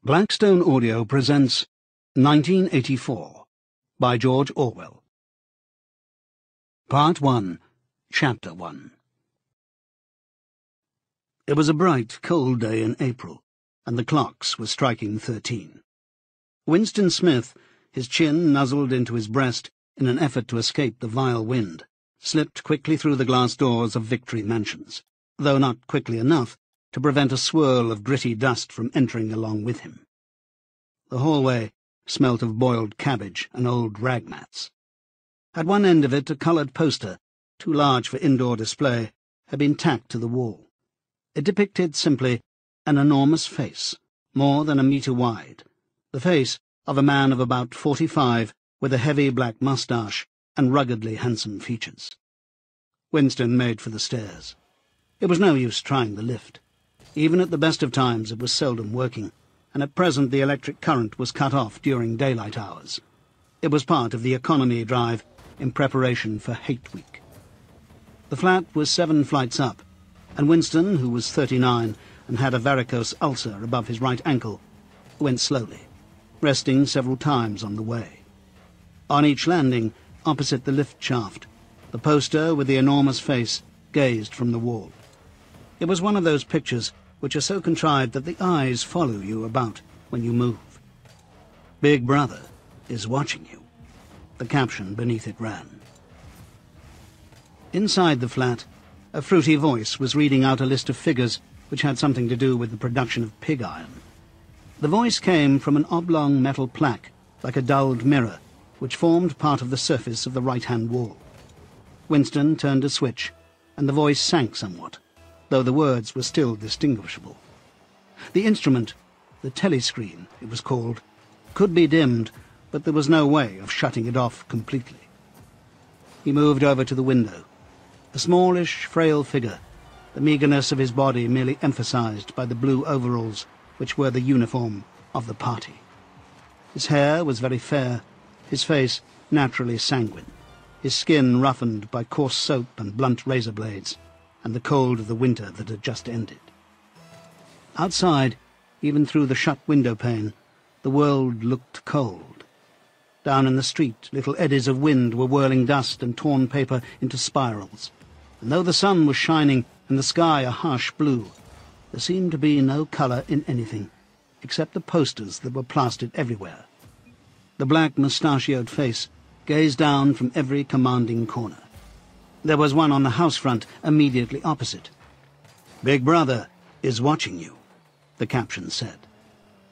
Blackstone Audio presents 1984 by George Orwell. Part 1, Chapter 1. It was a bright, cold day in April, and the clocks were striking 13. Winston Smith, his chin nuzzled into his breast in an effort to escape the vile wind, slipped quickly through the glass doors of Victory Mansions, though not quickly enough to prevent a swirl of gritty dust from entering along with him. The hallway smelt of boiled cabbage and old rag mats. At one end of it a coloured poster, too large for indoor display, had been tacked to the wall. It depicted simply an enormous face, more than a metre wide, the face of a man of about 45 with a heavy black moustache and ruggedly handsome features. Winston made for the stairs. It was no use trying the lift. Even at the best of times it was seldom working, and at present the electric current was cut off during daylight hours. It was part of the economy drive in preparation for Hate Week. The flat was 7 flights up, and Winston, who was 39 and had a varicose ulcer above his right ankle, went slowly, resting several times on the way. On each landing, opposite the lift shaft, the poster with the enormous face gazed from the wall. It was one of those pictures which are so contrived that the eyes follow you about when you move. "Big Brother is watching you," the caption beneath it ran. Inside the flat, a fruity voice was reading out a list of figures which had something to do with the production of pig iron. The voice came from an oblong metal plaque, like a dulled mirror, which formed part of the surface of the right-hand wall. Winston turned a switch, and the voice sank somewhat, though the words were still distinguishable. The instrument, the telescreen it was called, could be dimmed, but there was no way of shutting it off completely. He moved over to the window. A smallish, frail figure, the meagreness of his body merely emphasized by the blue overalls which were the uniform of the party. His hair was very fair, his face naturally sanguine, his skin roughened by coarse soap and blunt razor blades, and the cold of the winter that had just ended. Outside, even through the shut window-pane, the world looked cold. Down in the street, little eddies of wind were whirling dust and torn paper into spirals, and though the sun was shining and the sky a harsh blue, there seemed to be no colour in anything, except the posters that were plastered everywhere. The black mustachioed face gazed down from every commanding corner. There was one on the house front immediately opposite. "Big Brother is watching you," the caption said,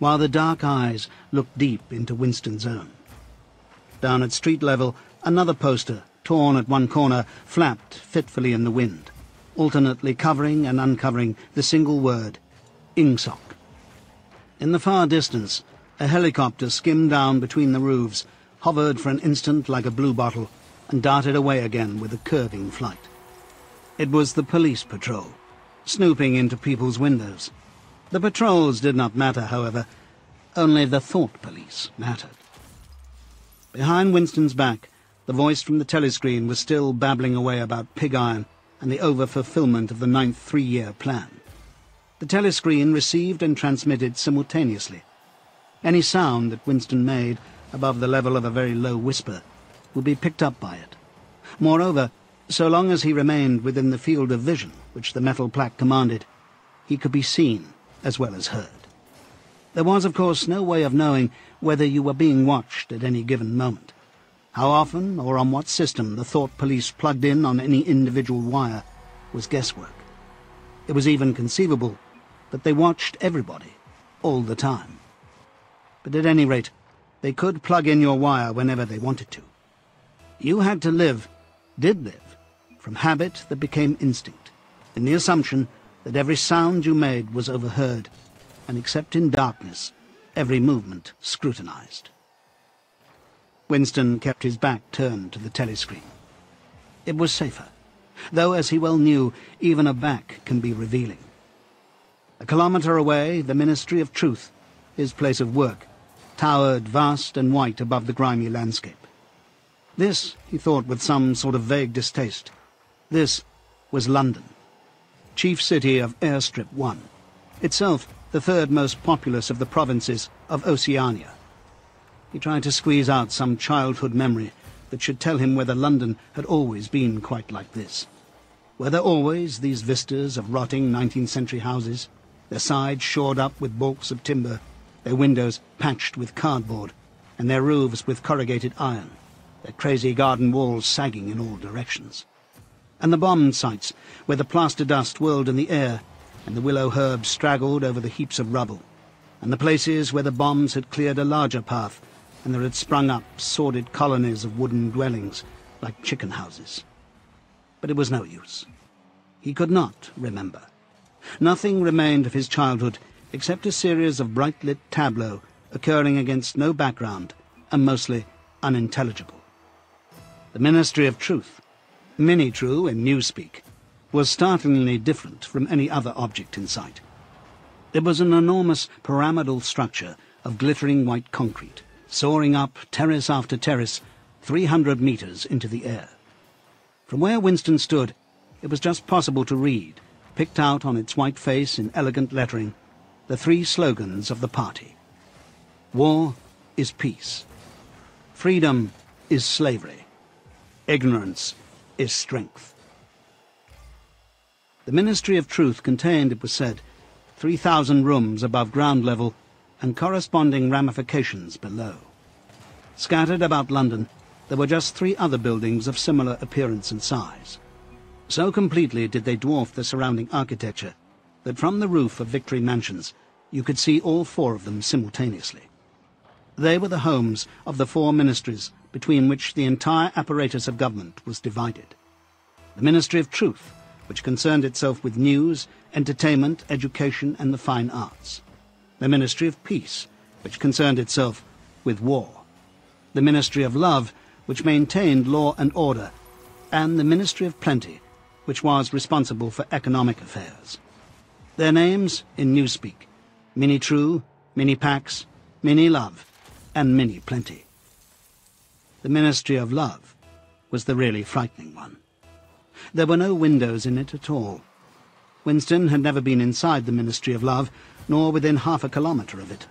while the dark eyes looked deep into Winston's own. Down at street level, another poster, torn at one corner, flapped fitfully in the wind, alternately covering and uncovering the single word, Ingsoc. In the far distance, a helicopter skimmed down between the roofs, hovered for an instant like a bluebottle, and darted away again with a curving flight. It was the police patrol, snooping into people's windows. The patrols did not matter, however. Only the thought police mattered. Behind Winston's back, the voice from the telescreen was still babbling away about pig iron and the over-fulfillment of the 9th three-year plan. The telescreen received and transmitted simultaneously. Any sound that Winston made, above the level of a very low whisper, would be picked up by it. Moreover, so long as he remained within the field of vision which the metal plaque commanded, he could be seen as well as heard. There was, of course, no way of knowing whether you were being watched at any given moment. How often or on what system the thought police plugged in on any individual wire was guesswork. It was even conceivable that they watched everybody, all the time. But at any rate, they could plug in your wire whenever they wanted to. You had to live, did live, from habit that became instinct, in the assumption that every sound you made was overheard, and except in darkness, every movement scrutinized. Winston kept his back turned to the telescreen. It was safer, though, as he well knew, even a back can be revealing. A kilometre away, the Ministry of Truth, his place of work, towered vast and white above the grimy landscape. This, he thought with some sort of vague distaste, this was London, chief city of Airstrip 1, itself the third most populous of the provinces of Oceania. He tried to squeeze out some childhood memory that should tell him whether London had always been quite like this. Were there always these vistas of rotting 19th-century houses, their sides shored up with baulks of timber, their windows patched with cardboard, and their roofs with corrugated iron, their crazy garden walls sagging in all directions? And the bomb sites, where the plaster dust whirled in the air, and the willow herbs straggled over the heaps of rubble, and the places where the bombs had cleared a larger path, and there had sprung up sordid colonies of wooden dwellings, like chicken houses. But it was no use. He could not remember. Nothing remained of his childhood except a series of bright-lit tableaux occurring against no background and mostly unintelligible. The Ministry of Truth, Minitrue in Newspeak, was startlingly different from any other object in sight. It was an enormous pyramidal structure of glittering white concrete, soaring up terrace after terrace, 300 meters into the air. From where Winston stood, it was just possible to read, picked out on its white face in elegant lettering, the three slogans of the party. War is peace. Freedom is slavery. Ignorance is strength. The Ministry of Truth contained, it was said, 3,000 rooms above ground level and corresponding ramifications below. Scattered about London, there were just 3 other buildings of similar appearance and size. So completely did they dwarf the surrounding architecture that from the roof of Victory Mansions you could see all 4 of them simultaneously. They were the homes of the 4 ministries between which the entire apparatus of government was divided. The Ministry of Truth, which concerned itself with news, entertainment, education, and the fine arts. The Ministry of Peace, which concerned itself with war. The Ministry of Love, which maintained law and order, and the Ministry of Plenty, which was responsible for economic affairs. Their names, in Newspeak, Minitrue, Minipax, Minilove, and Miniplenty. The Ministry of Love was the really frightening one. There were no windows in it at all. Winston had never been inside the Ministry of Love, nor within half a kilometre of it.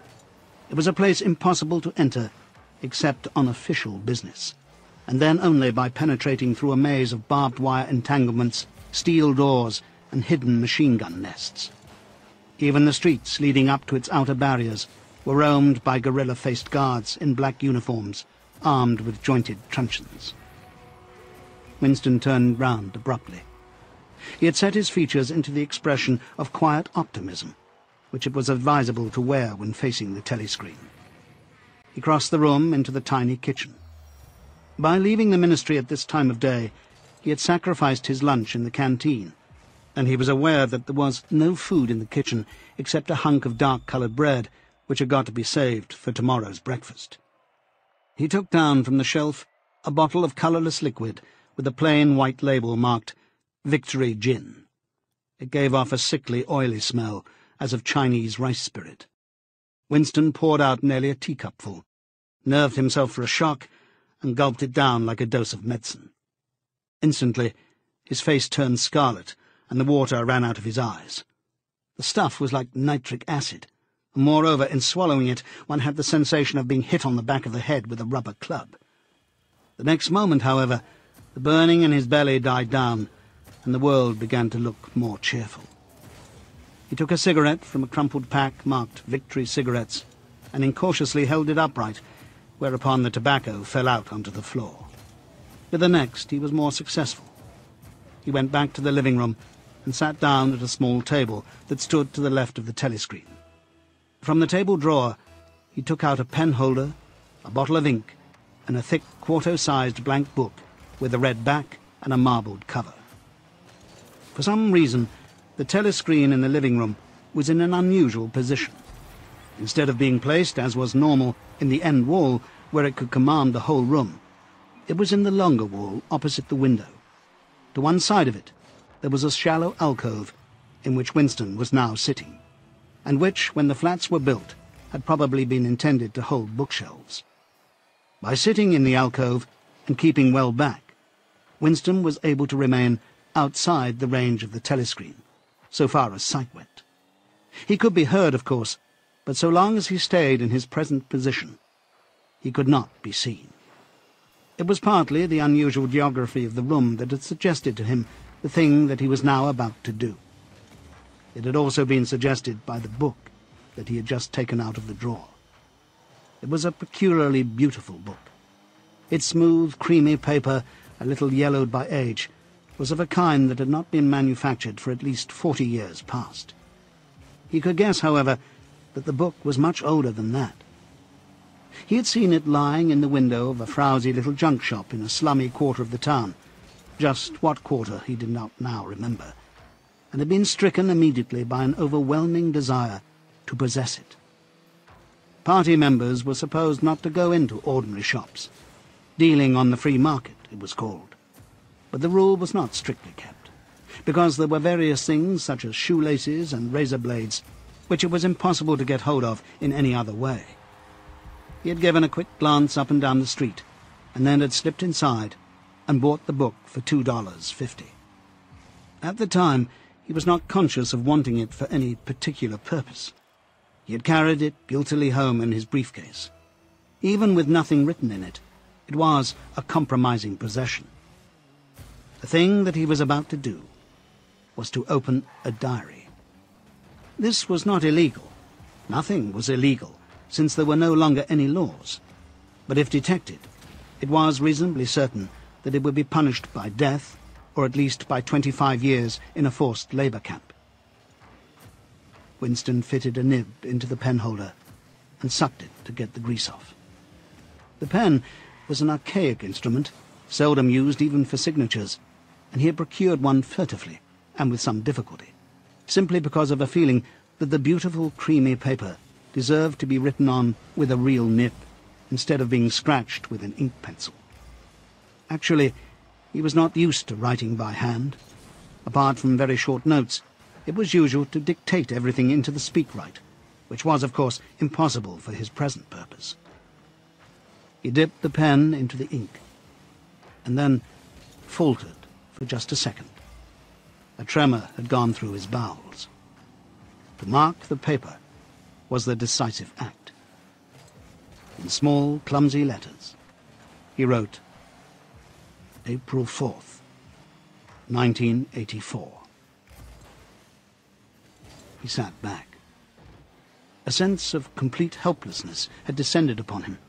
It was a place impossible to enter, except on official business, and then only by penetrating through a maze of barbed wire entanglements, steel doors, and hidden machine-gun nests. Even the streets leading up to its outer barriers were roamed by gorilla-faced guards in black uniforms, armed with jointed truncheons. Winston turned round abruptly. He had set his features into the expression of quiet optimism, which it was advisable to wear when facing the telescreen. He crossed the room into the tiny kitchen. By leaving the ministry at this time of day, he had sacrificed his lunch in the canteen, and he was aware that there was no food in the kitchen except a hunk of dark-coloured bread, which had got to be saved for tomorrow's breakfast. He took down from the shelf a bottle of colourless liquid with a plain white label marked Victory Gin. It gave off a sickly, oily smell, as of Chinese rice spirit. Winston poured out nearly a teacupful, nerved himself for a shock, and gulped it down like a dose of medicine. Instantly, his face turned scarlet, and the water ran out of his eyes. The stuff was like nitric acid, and moreover, in swallowing it, one had the sensation of being hit on the back of the head with a rubber club. The next moment, however, the burning in his belly died down, and the world began to look more cheerful. He took a cigarette from a crumpled pack marked Victory Cigarettes, and incautiously held it upright, whereupon the tobacco fell out onto the floor. With the next, he was more successful. He went back to the living room and sat down at a small table that stood to the left of the telescreen. From the table drawer, he took out a pen holder, a bottle of ink, and a thick quarto-sized blank book with a red back and a marbled cover. For some reason, the telescreen in the living room was in an unusual position. Instead of being placed, as was normal, in the end wall, where it could command the whole room, it was in the longer wall opposite the window. To one side of it, there was a shallow alcove in which Winston was now sitting, and which, when the flats were built, had probably been intended to hold bookshelves. By sitting in the alcove and keeping well back, Winston was able to remain outside the range of the telescreen, so far as sight went. He could be heard, of course, but so long as he stayed in his present position, he could not be seen. It was partly the unusual geography of the room that had suggested to him the thing that he was now about to do. It had also been suggested by the book that he had just taken out of the drawer. It was a peculiarly beautiful book. Its smooth, creamy paper, a little yellowed by age, was of a kind that had not been manufactured for at least 40 years past. He could guess, however, that the book was much older than that. He had seen it lying in the window of a frowsy little junk shop in a slummy quarter of the town. Just what quarter he did not now remember, and had been stricken immediately by an overwhelming desire to possess it. Party members were supposed not to go into ordinary shops. Dealing on the free market, it was called. But the rule was not strictly kept, because there were various things, such as shoelaces and razor blades, which it was impossible to get hold of in any other way. He had given a quick glance up and down the street, and then had slipped inside and bought the book for $2.50. At the time, he was not conscious of wanting it for any particular purpose. He had carried it guiltily home in his briefcase. Even with nothing written in it, it was a compromising possession. The thing that he was about to do was to open a diary. This was not illegal. Nothing was illegal, since there were no longer any laws. But if detected, it was reasonably certain that it would be punished by death, or at least by 25 years in a forced labour camp. Winston fitted a nib into the penholder and sucked it to get the grease off. The pen was an archaic instrument, seldom used even for signatures, and he had procured one furtively, and with some difficulty, simply because of a feeling that the beautiful creamy paper deserved to be written on with a real nib, instead of being scratched with an ink pencil. Actually, he was not used to writing by hand. Apart from very short notes, it was usual to dictate everything into the speakwrite, which was, of course, impossible for his present purpose. He dipped the pen into the ink, and then faltered for just a second. A tremor had gone through his bowels. To mark the paper was the decisive act. In small, clumsy letters, he wrote, April 4th, 1984. He sat back. A sense of complete helplessness had descended upon him.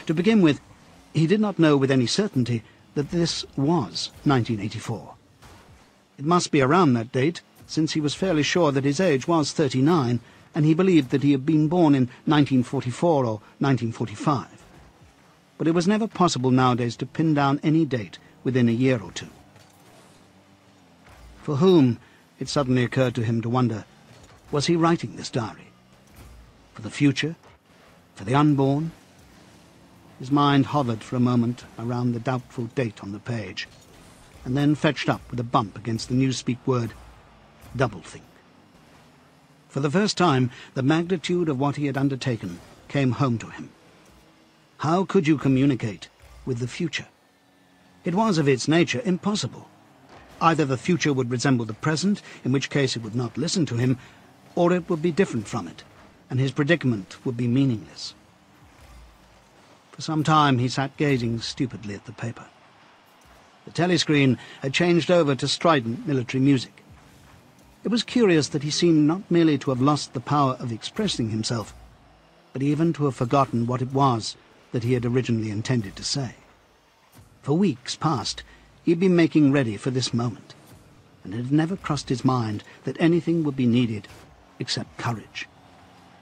To begin with, he did not know with any certainty that this was 1984. It must be around that date, since he was fairly sure that his age was 39, and he believed that he had been born in 1944 or 1945. But it was never possible nowadays to pin down any date within a year or two. For whom, it suddenly occurred to him to wonder, was he writing this diary? For the future? For the unborn? His mind hovered for a moment around the doubtful date on the page, and then fetched up with a bump against the newspeak word, doublethink. For the first time, the magnitude of what he had undertaken came home to him. How could you communicate with the future? It was of its nature impossible. Either the future would resemble the present, in which case it would not listen to him, or it would be different from it, and his predicament would be meaningless. For some time he sat gazing stupidly at the paper. The telescreen had changed over to strident military music. It was curious that he seemed not merely to have lost the power of expressing himself, but even to have forgotten what it was that he had originally intended to say. For weeks past he had been making ready for this moment, and it had never crossed his mind that anything would be needed except courage.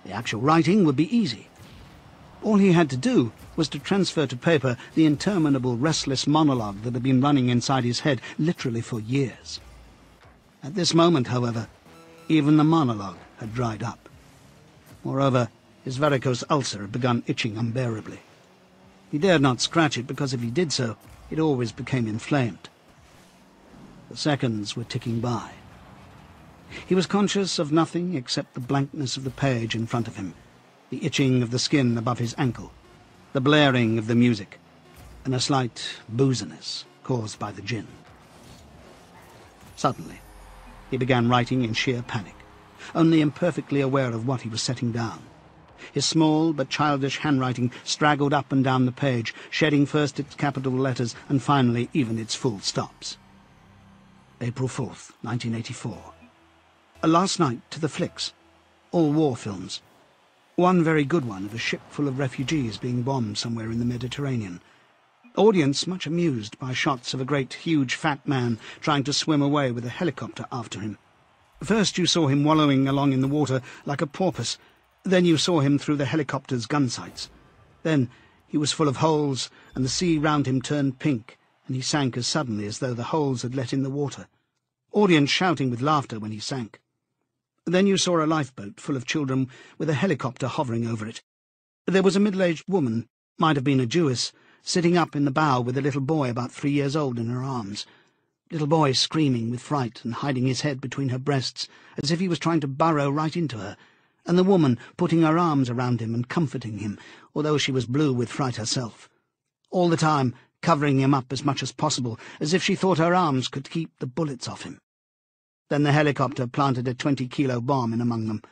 The actual writing would be easy. All he had to do was to transfer to paper the interminable restless monologue that had been running inside his head literally for years. At this moment, however, even the monologue had dried up. Moreover, his varicose ulcer had begun itching unbearably. He dared not scratch it, because if he did so, it always became inflamed. The seconds were ticking by. He was conscious of nothing except the blankness of the page in front of him, the itching of the skin above his ankle, the blaring of the music, and a slight booziness caused by the gin. Suddenly, he began writing in sheer panic, only imperfectly aware of what he was setting down. His small but childish handwriting straggled up and down the page, shedding first its capital letters and finally even its full stops. April 4th, 1984. Last night to the flicks. All war films. One very good one of a ship full of refugees being bombed somewhere in the Mediterranean. Audience much amused by shots of a great, huge, fat man trying to swim away with a helicopter after him. First you saw him wallowing along in the water like a porpoise. Then you saw him through the helicopter's gun sights. Then he was full of holes, and the sea round him turned pink, and he sank as suddenly as though the holes had let in the water. Audience shouting with laughter when he sank. Then you saw a lifeboat full of children with a helicopter hovering over it. There was a middle-aged woman, might have been a Jewess, sitting up in the bow with a little boy about 3 years old in her arms. Little boy screaming with fright and hiding his head between her breasts, as if he was trying to burrow right into her, and the woman putting her arms around him and comforting him, although she was blue with fright herself. All the time covering him up as much as possible, as if she thought her arms could keep the bullets off him. Then the helicopter planted a 20-kilo bomb in among them.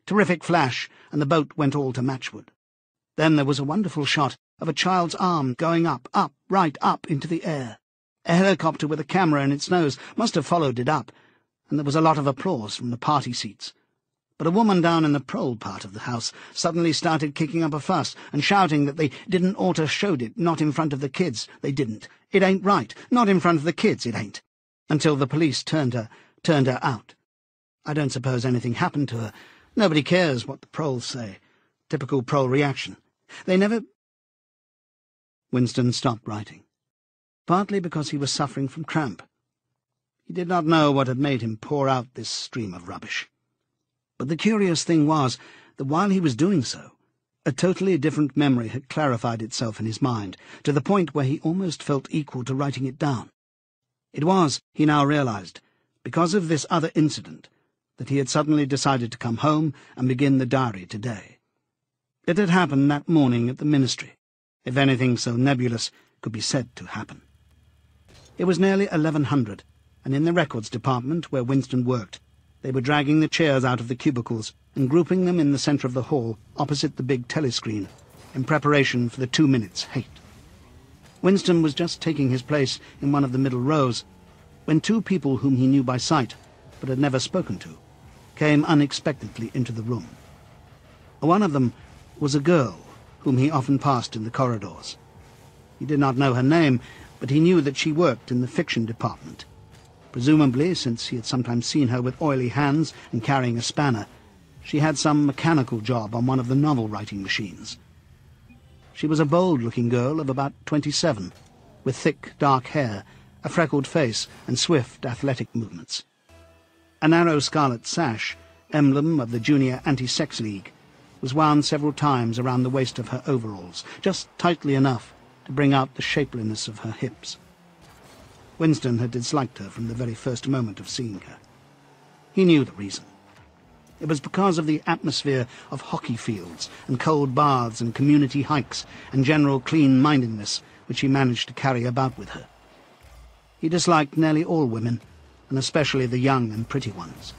Terrific flash, and the boat went all to matchwood. Then there was a wonderful shot of a child's arm going up, right up into the air. A helicopter with a camera in its nose must have followed it up, and there was a lot of applause from the party seats. But a woman down in the prole part of the house suddenly started kicking up a fuss and shouting that they didn't oughter showed it, not in front of the kids. They didn't. It ain't right. Not in front of the kids, it ain't. Until the police turned her out. I don't suppose anything happened to her. Nobody cares what the proles say. Typical prole reaction. They never... Winston stopped writing, partly because he was suffering from cramp. He did not know what had made him pour out this stream of rubbish. But the curious thing was that while he was doing so, a totally different memory had clarified itself in his mind, to the point where he almost felt equal to writing it down. It was, he now realized, because of this other incident, that he had suddenly decided to come home and begin the diary today. It had happened that morning at the ministry, if anything so nebulous could be said to happen. It was nearly 1100, and in the records department where Winston worked, they were dragging the chairs out of the cubicles and grouping them in the centre of the hall opposite the big telescreen, in preparation for the 2 minutes hate. Winston was just taking his place in one of the middle rows when two people whom he knew by sight, but had never spoken to, came unexpectedly into the room. One of them was a girl whom he often passed in the corridors. He did not know her name, but he knew that she worked in the fiction department. Presumably, since he had sometimes seen her with oily hands and carrying a spanner, she had some mechanical job on one of the novel-writing machines. She was a bold-looking girl of about 27, with thick, dark hair, a freckled face, and swift, athletic movements. A narrow scarlet sash, emblem of the Junior Anti-Sex League, was wound several times around the waist of her overalls, just tightly enough to bring out the shapeliness of her hips. Winston had disliked her from the very first moment of seeing her. He knew the reason. It was because of the atmosphere of hockey fields and cold baths and community hikes and general clean-mindedness which he managed to carry about with her. He disliked nearly all women, and especially the young and pretty ones.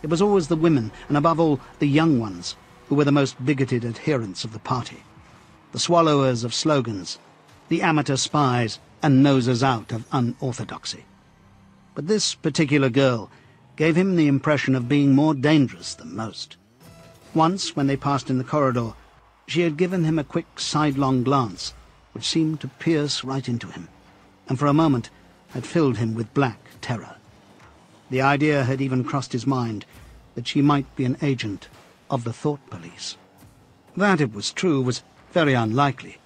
It was always the women, and above all the young ones, who were the most bigoted adherents of the party, the swallowers of slogans, the amateur spies and nosers out of unorthodoxy. But this particular girl gave him the impression of being more dangerous than most. Once, when they passed in the corridor, she had given him a quick sidelong glance, which seemed to pierce right into him, and for a moment had filled him with black terror. The idea had even crossed his mind that she might be an agent of the thought police. That, it was true, was very unlikely.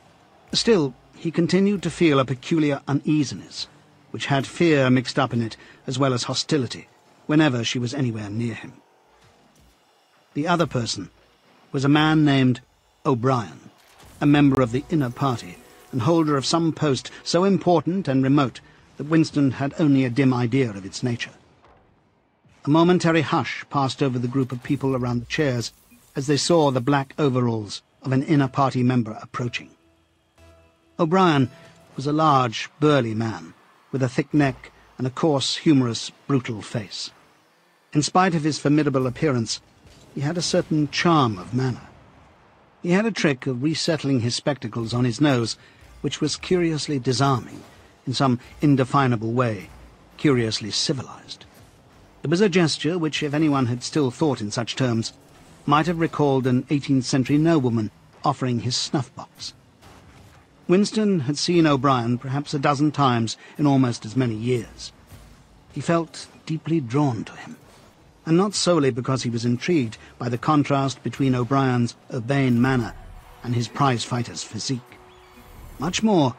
Still, he continued to feel a peculiar uneasiness, which had fear mixed up in it as well as hostility, whenever she was anywhere near him. The other person was a man named O'Brien, a member of the inner party, and holder of some post so important and remote that Winston had only a dim idea of its nature. A momentary hush passed over the group of people around the chairs as they saw the black overalls of an inner party member approaching. O'Brien was a large, burly man, with a thick neck and a coarse, humorous, brutal face. In spite of his formidable appearance, he had a certain charm of manner. He had a trick of resettling his spectacles on his nose, which was curiously disarming, in some indefinable way, curiously civilized. It was a gesture which, if anyone had still thought in such terms, might have recalled an 18th-century nobleman offering his snuff-box. Winston had seen O'Brien perhaps a dozen times in almost as many years. He felt deeply drawn to him, and not solely because he was intrigued by the contrast between O'Brien's urbane manner and his prize-fighter's physique. Much more,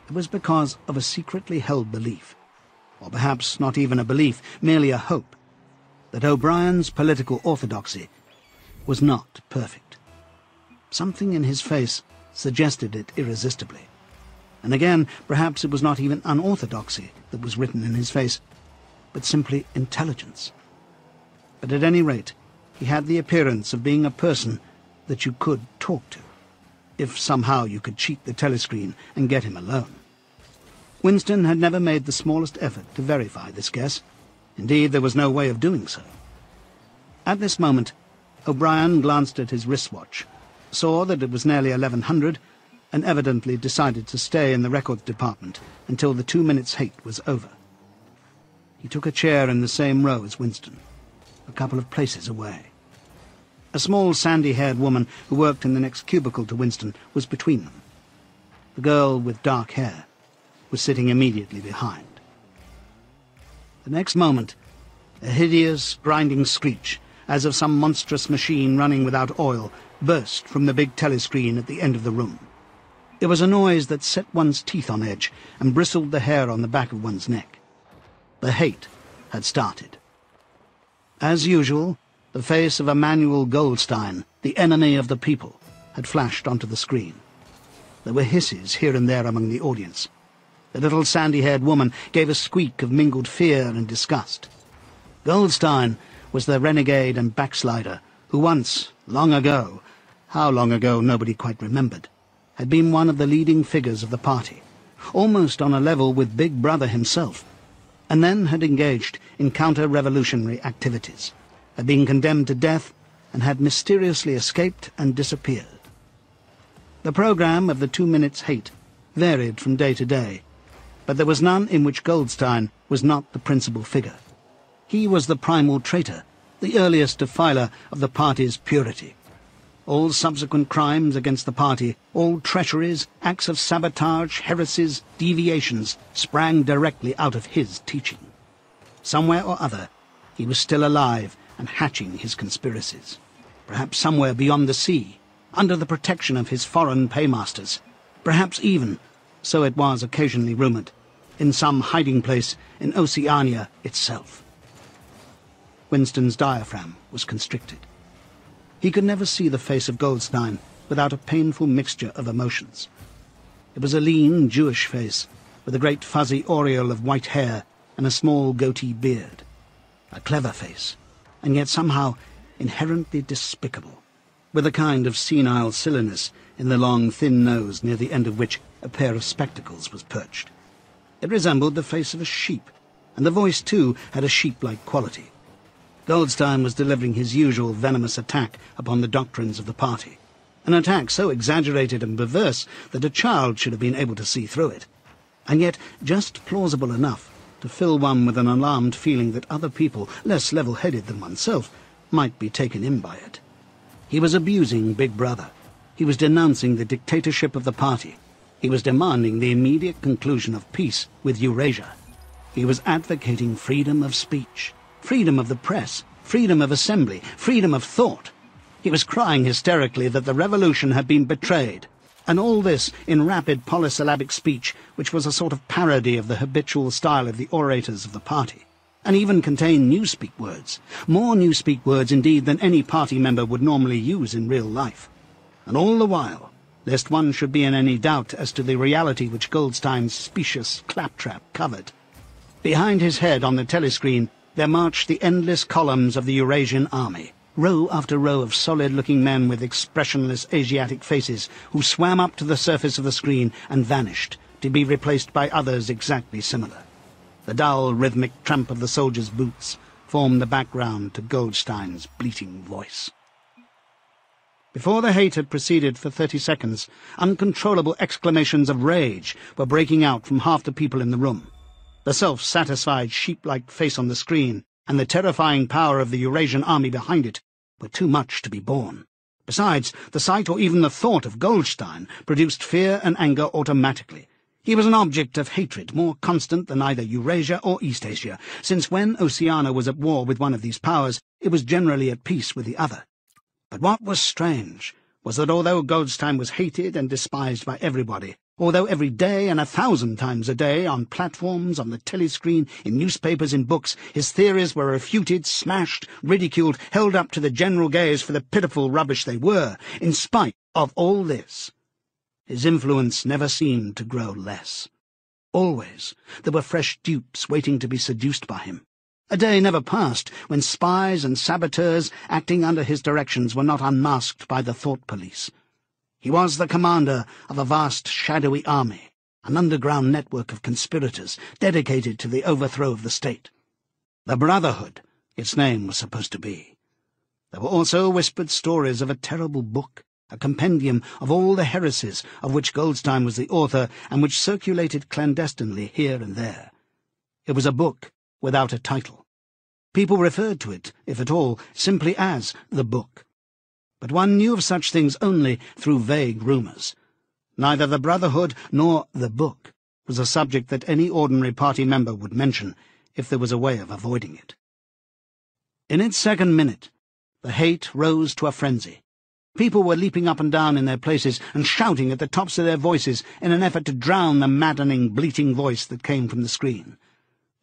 it was because of a secretly held belief, or perhaps not even a belief, merely a hope, that O'Brien's political orthodoxy was not perfect. Something in his face suggested it irresistibly. And again, perhaps it was not even unorthodoxy that was written in his face, but simply intelligence. But at any rate, he had the appearance of being a person that you could talk to, if somehow you could cheat the telescreen and get him alone. Winston had never made the smallest effort to verify this guess. Indeed, there was no way of doing so. At this moment, O'Brien glanced at his wristwatch, saw that it was nearly 1100, and evidently decided to stay in the records department until the 2 minutes' hate was over. He took a chair in the same row as Winston, a couple of places away. A small sandy-haired woman who worked in the next cubicle to Winston was between them. The girl with dark hair was sitting immediately behind. The next moment, a hideous, grinding screech, as of some monstrous machine running without oil, burst from the big telescreen at the end of the room. It was a noise that set one's teeth on edge and bristled the hair on the back of one's neck. The hate had started. As usual, the face of Emmanuel Goldstein, the enemy of the people, had flashed onto the screen. There were hisses here and there among the audience. The little sandy-haired woman gave a squeak of mingled fear and disgust. Goldstein was the renegade and backslider who once, long ago, how long ago nobody quite remembered, had been one of the leading figures of the party, almost on a level with Big Brother himself, and then had engaged in counter-revolutionary activities, had been condemned to death, and had mysteriously escaped and disappeared. The programme of the 2 minutes' hate varied from day to day, but there was none in which Goldstein was not the principal figure. He was the primal traitor, the earliest defiler of the party's purity. All subsequent crimes against the party, all treacheries, acts of sabotage, heresies, deviations, sprang directly out of his teaching. Somewhere or other, he was still alive and hatching his conspiracies. Perhaps somewhere beyond the sea, under the protection of his foreign paymasters. Perhaps even, so it was occasionally rumoured, in some hiding place in Oceania itself. Winston's diaphragm was constricted. He could never see the face of Goldstein without a painful mixture of emotions. It was a lean, Jewish face, with a great fuzzy aureole of white hair and a small goatee beard. A clever face, and yet somehow inherently despicable, with a kind of senile silliness in the long, thin nose near the end of which a pair of spectacles was perched. It resembled the face of a sheep, and the voice, too, had a sheep-like quality. Goldstein was delivering his usual venomous attack upon the doctrines of the party, an attack so exaggerated and perverse that a child should have been able to see through it, and yet just plausible enough to fill one with an alarmed feeling that other people, less level-headed than oneself, might be taken in by it. He was abusing Big Brother. He was denouncing the dictatorship of the party. He was demanding the immediate conclusion of peace with Eurasia. He was advocating freedom of speech, freedom of the press, freedom of assembly, freedom of thought. He was crying hysterically that the revolution had been betrayed, and all this in rapid polysyllabic speech, which was a sort of parody of the habitual style of the orators of the party, and even contained newspeak words, more newspeak words indeed than any party member would normally use in real life. And all the while, lest one should be in any doubt as to the reality which Goldstein's specious claptrap covered, behind his head on the telescreen there marched the endless columns of the Eurasian army, row after row of solid-looking men with expressionless Asiatic faces who swam up to the surface of the screen and vanished, to be replaced by others exactly similar. The dull, rhythmic tramp of the soldiers' boots, formed the background to Goldstein's bleating voice. Before the hate had proceeded for 30 seconds, uncontrollable exclamations of rage were breaking out from half the people in the room. The self-satisfied, sheep-like face on the screen and the terrifying power of the Eurasian army behind it were too much to be borne. Besides, the sight or even the thought of Goldstein produced fear and anger automatically. He was an object of hatred more constant than either Eurasia or Eastasia, since when Oceania was at war with one of these powers, it was generally at peace with the other. But what was strange was that although Goldstein was hated and despised by everybody, although every day and 1,000 times a day, on platforms, on the telescreen, in newspapers, in books, his theories were refuted, smashed, ridiculed, held up to the general gaze for the pitiful rubbish they were, in spite of all this, his influence never seemed to grow less. Always there were fresh dupes waiting to be seduced by him. A day never passed when spies and saboteurs acting under his directions were not unmasked by the thought police. He was the commander of a vast shadowy army, an underground network of conspirators dedicated to the overthrow of the state. The Brotherhood, its name was supposed to be. There were also whispered stories of a terrible book, a compendium of all the heresies of which Goldstein was the author and which circulated clandestinely here and there. It was a book without a title. People referred to it, if at all, simply as the book. But one knew of such things only through vague rumours. Neither the Brotherhood nor the book was a subject that any ordinary party member would mention, if there was a way of avoiding it. In its second minute, the hate rose to a frenzy. People were leaping up and down in their places and shouting at the tops of their voices in an effort to drown the maddening, bleating voice that came from the screen.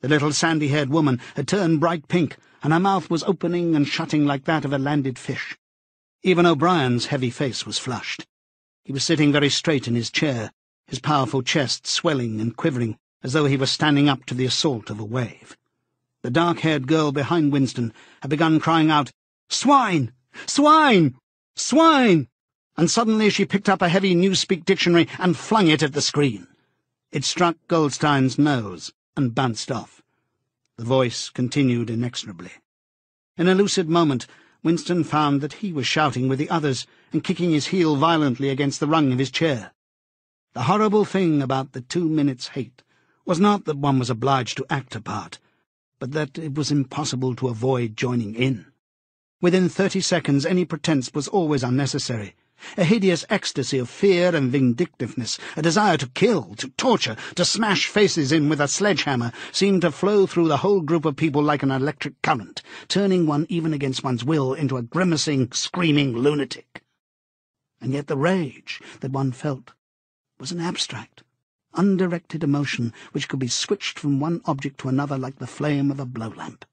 The little sandy-haired woman had turned bright pink, and her mouth was opening and shutting like that of a landed fish. Even O'Brien's heavy face was flushed. He was sitting very straight in his chair, his powerful chest swelling and quivering, as though he were standing up to the assault of a wave. The dark-haired girl behind Winston had begun crying out, "Swine! Swine! Swine!" And suddenly she picked up a heavy Newspeak dictionary and flung it at the screen. It struck Goldstein's nose and bounced off. The voice continued inexorably. In a lucid moment, Winston found that he was shouting with the others and kicking his heel violently against the rung of his chair. The horrible thing about the 2 minutes' hate was not that one was obliged to act a part, but that it was impossible to avoid joining in. Within 30 seconds any pretense was always unnecessary. A hideous ecstasy of fear and vindictiveness, a desire to kill, to torture, to smash faces in with a sledgehammer, seemed to flow through the whole group of people like an electric current, turning one even against one's will into a grimacing, screaming lunatic. And yet the rage that one felt was an abstract, undirected emotion which could be switched from one object to another like the flame of a blow-lamp.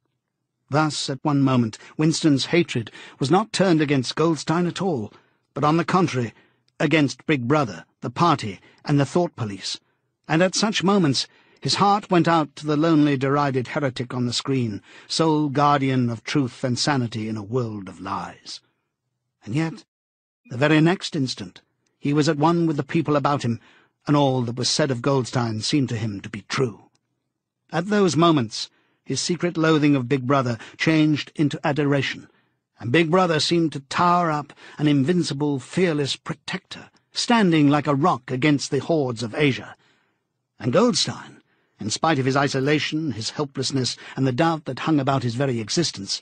Thus, at one moment, Winston's hatred was not turned against Goldstein at all, but on the contrary, against Big Brother, the party, and the thought police, and at such moments his heart went out to the lonely derided heretic on the screen, sole guardian of truth and sanity in a world of lies. And yet, the very next instant, he was at one with the people about him, and all that was said of Goldstein seemed to him to be true. At those moments, his secret loathing of Big Brother changed into adoration, and Big Brother seemed to tower up an invincible, fearless protector, standing like a rock against the hordes of Asia. And Goldstein, in spite of his isolation, his helplessness, and the doubt that hung about his very existence,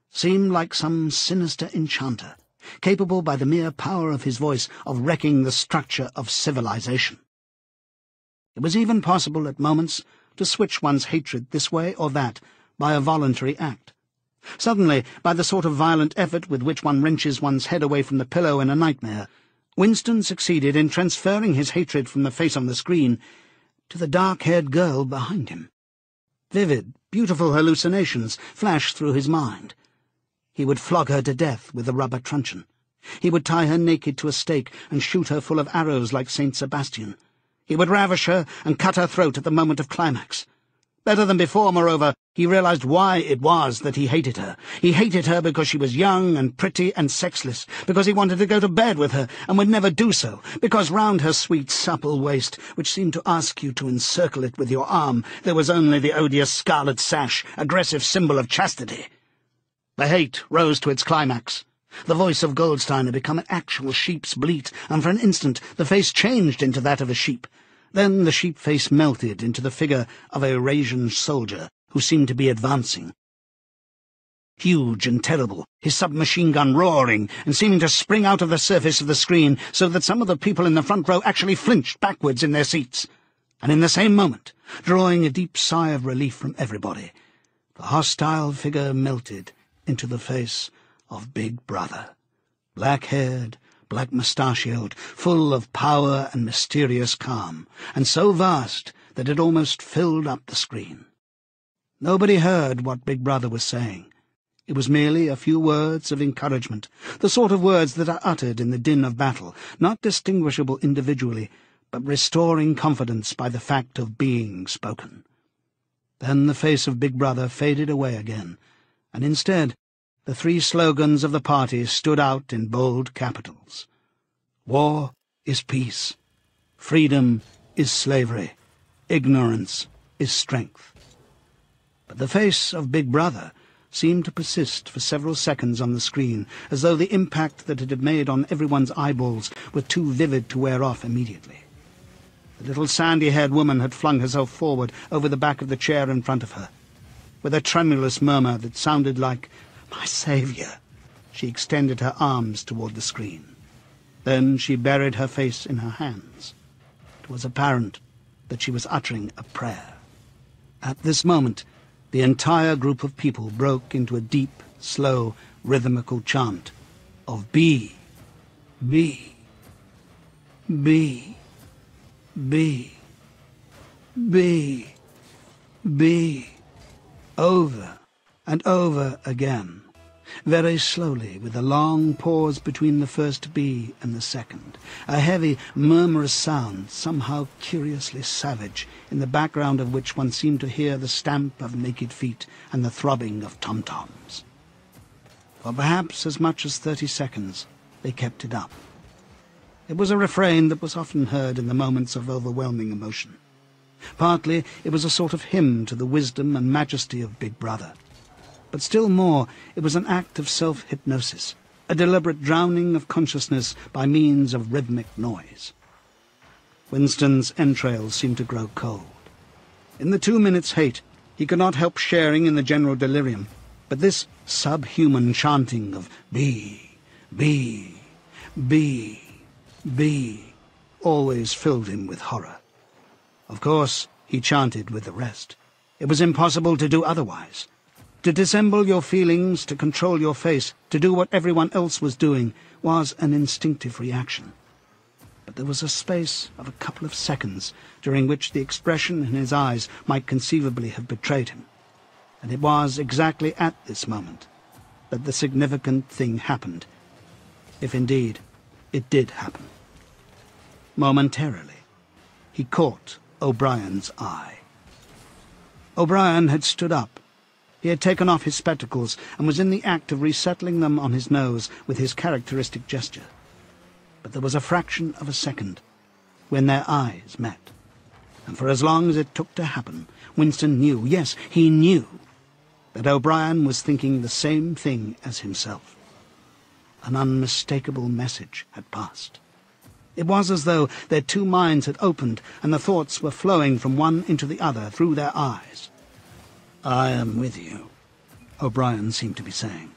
seemed like some sinister enchanter, capable by the mere power of his voice of wrecking the structure of civilization. It was even possible at moments to switch one's hatred this way or that by a voluntary act. Suddenly, by the sort of violent effort with which one wrenches one's head away from the pillow in a nightmare, Winston succeeded in transferring his hatred from the face on the screen to the dark-haired girl behind him. Vivid, beautiful hallucinations flashed through his mind. He would flog her to death with a rubber truncheon. He would tie her naked to a stake and shoot her full of arrows like Saint Sebastian. He would ravish her and cut her throat at the moment of climax. Better than before, moreover, he realized why it was that he hated her. He hated her because she was young and pretty and sexless, because he wanted to go to bed with her and would never do so, because round her sweet, supple waist, which seemed to ask you to encircle it with your arm, there was only the odious scarlet sash, aggressive symbol of chastity. The hate rose to its climax. The voice of Goldstein had become an actual sheep's bleat, and for an instant the face changed into that of a sheep. Then the sheep face melted into the figure of a Eurasian soldier who seemed to be advancing. Huge and terrible, his submachine gun roaring and seeming to spring out of the surface of the screen so that some of the people in the front row actually flinched backwards in their seats. And in the same moment, drawing a deep sigh of relief from everybody, the hostile figure melted into the face of Big Brother, black-haired, black-mustachioed, full of power and mysterious calm, and so vast that it almost filled up the screen. Nobody heard what Big Brother was saying. It was merely a few words of encouragement, the sort of words that are uttered in the din of battle, not distinguishable individually, but restoring confidence by the fact of being spoken. Then the face of Big Brother faded away again, and instead the three slogans of the party stood out in bold capitals. War is peace. Freedom is slavery. Ignorance is strength. But the face of Big Brother seemed to persist for several seconds on the screen, as though the impact that it had made on everyone's eyeballs were too vivid to wear off immediately. The little sandy-haired woman had flung herself forward over the back of the chair in front of her. With a tremulous murmur that sounded like, "My Saviour," she extended her arms toward the screen. Then she buried her face in her hands. It was apparent that she was uttering a prayer. At this moment, the entire group of people broke into a deep, slow, rhythmical chant of B, B, B, B, B, B, over and over again, very slowly, with a long pause between the first B and the second, a heavy, murmurous sound, somehow curiously savage, in the background of which one seemed to hear the stamp of naked feet and the throbbing of tom-toms. For perhaps as much as 30 seconds they kept it up. It was a refrain that was often heard in the moments of overwhelming emotion. Partly it was a sort of hymn to the wisdom and majesty of Big Brother. But still more, it was an act of self-hypnosis, a deliberate drowning of consciousness by means of rhythmic noise. Winston's entrails seemed to grow cold. In the 2 minutes' hate, he could not help sharing in the general delirium, but this subhuman chanting of B, B, B, B, always filled him with horror. Of course, he chanted with the rest. It was impossible to do otherwise. To dissemble your feelings, to control your face, to do what everyone else was doing, was an instinctive reaction. But there was a space of a couple of seconds during which the expression in his eyes might conceivably have betrayed him. And it was exactly at this moment that the significant thing happened, if indeed it did happen. Momentarily, he caught O'Brien's eye. O'Brien had stood up. He had taken off his spectacles and was in the act of resettling them on his nose with his characteristic gesture. But there was a fraction of a second when their eyes met, and for as long as it took to happen, Winston knew, yes, he knew, that O'Brien was thinking the same thing as himself. An unmistakable message had passed. It was as though their two minds had opened and the thoughts were flowing from one into the other through their eyes. "I am with you," O'Brien seemed to be saying.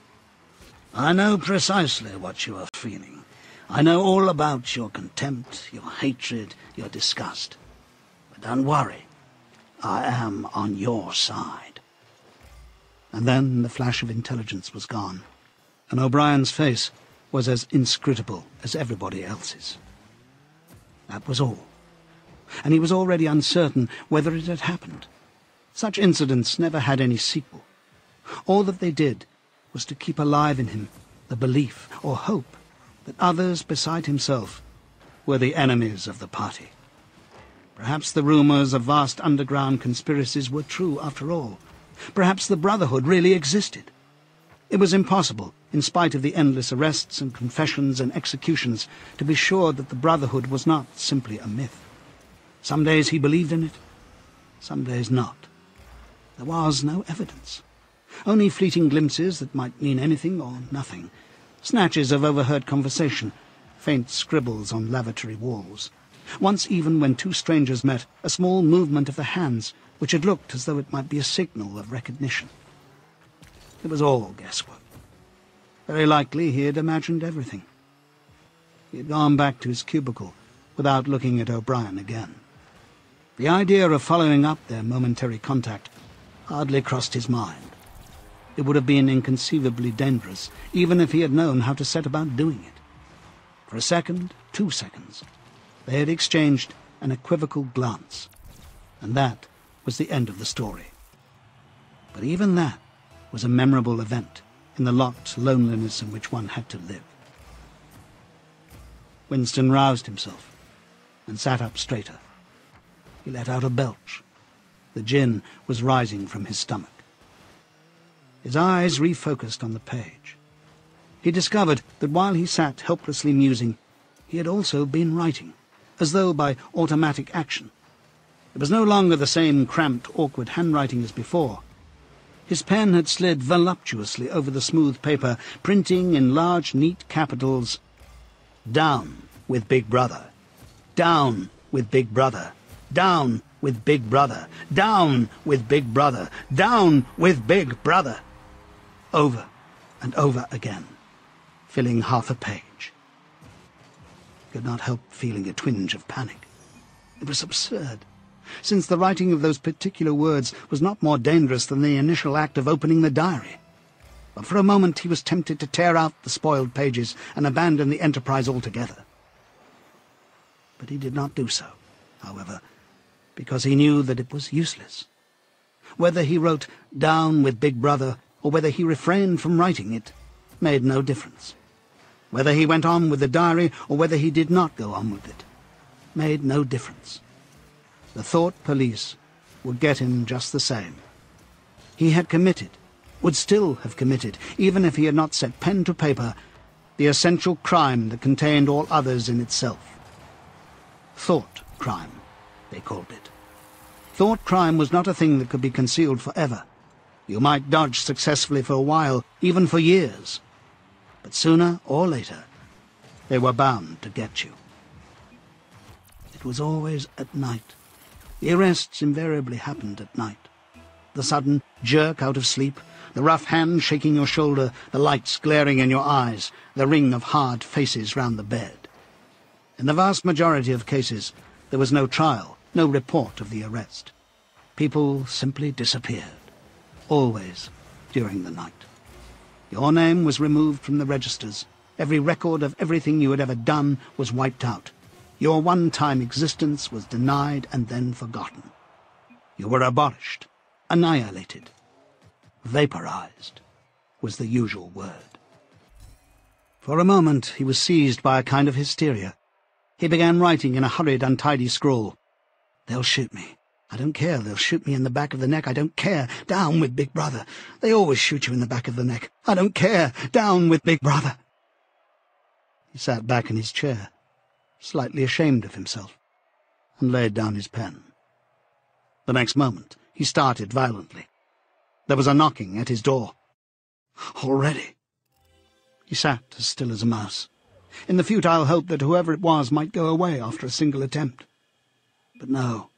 "I know precisely what you are feeling. I know all about your contempt, your hatred, your disgust. But don't worry. I am on your side." And then the flash of intelligence was gone, and O'Brien's face was as inscrutable as everybody else's. That was all. And he was already uncertain whether it had happened. Such incidents never had any sequel. All that they did was to keep alive in him the belief or hope that others beside himself were the enemies of the party. Perhaps the rumors of vast underground conspiracies were true after all. Perhaps the Brotherhood really existed. It was impossible, in spite of the endless arrests and confessions and executions, to be sure that the Brotherhood was not simply a myth. Some days he believed in it, some days not. There was no evidence. Only fleeting glimpses that might mean anything or nothing. Snatches of overheard conversation, faint scribbles on lavatory walls. Once even, when two strangers met, a small movement of the hands, which had looked as though it might be a signal of recognition. It was all guesswork. Very likely he had imagined everything. He had gone back to his cubicle without looking at O'Brien again. The idea of following up their momentary contact hardly crossed his mind. It would have been inconceivably dangerous, even if he had known how to set about doing it. For a second, 2 seconds, they had exchanged an equivocal glance, and that was the end of the story. But even that was a memorable event in the locked loneliness in which one had to live. Winston roused himself and sat up straighter. He let out a belch. The gin was rising from his stomach. His eyes refocused on the page. He discovered that while he sat helplessly musing, he had also been writing, as though by automatic action. It was no longer the same cramped, awkward handwriting as before. His pen had slid voluptuously over the smooth paper, printing in large, neat capitals, "Down with Big Brother. Down with Big Brother. Down with Big Brother. Down with Big Brother. Down with Big Brother." Over and over again, filling half a page. He could not help feeling a twinge of panic. It was absurd, since the writing of those particular words was not more dangerous than the initial act of opening the diary. But for a moment he was tempted to tear out the spoiled pages and abandon the enterprise altogether. But he did not do so, however, because he knew that it was useless. Whether he wrote "Down with Big Brother" or whether he refrained from writing it made no difference. Whether he went on with the diary or whether he did not go on with it made no difference. The thought police would get him just the same. He had committed, would still have committed, even if he had not set pen to paper, the essential crime that contained all others in itself. Thought crime, they called it. Thought crime was not a thing that could be concealed forever. You might dodge successfully for a while, even for years. But sooner or later, they were bound to get you. It was always at night. The arrests invariably happened at night. The sudden jerk out of sleep, the rough hand shaking your shoulder, the lights glaring in your eyes, the ring of hard faces round the bed. In the vast majority of cases, there was no trial, no report of the arrest. People simply disappeared, always during the night. Your name was removed from the registers. Every record of everything you had ever done was wiped out. Your one-time existence was denied and then forgotten. You were abolished, annihilated, vaporized was the usual word. For a moment he was seized by a kind of hysteria. He began writing in a hurried, untidy scrawl. "They'll shoot me. I don't care. They'll shoot me in the back of the neck. I don't care. Down with Big Brother. They always shoot you in the back of the neck. I don't care. Down with Big Brother." He sat back in his chair, slightly ashamed of himself, and laid down his pen. The next moment he started violently. There was a knocking at his door. Already? He sat as still as a mouse, in the futile hope that whoever it was might go away after a single attempt. But no,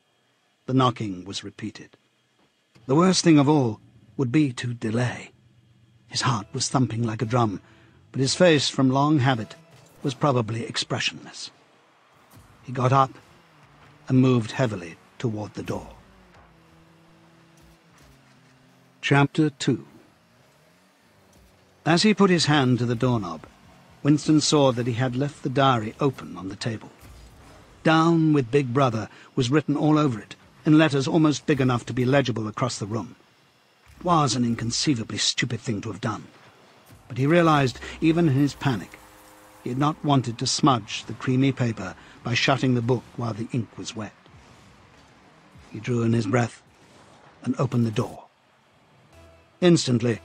the knocking was repeated. The worst thing of all would be to delay. His heart was thumping like a drum, but his face, from long habit, was probably expressionless. He got up and moved heavily toward the door. Chapter 2. As he put his hand to the doorknob, Winston saw that he had left the diary open on the table. "Down with Big Brother" was written all over it, in letters almost big enough to be legible across the room. It was an inconceivably stupid thing to have done, but he realized, even in his panic, he had not wanted to smudge the creamy paper by shutting the book while the ink was wet. He drew in his breath and opened the door. Instantly,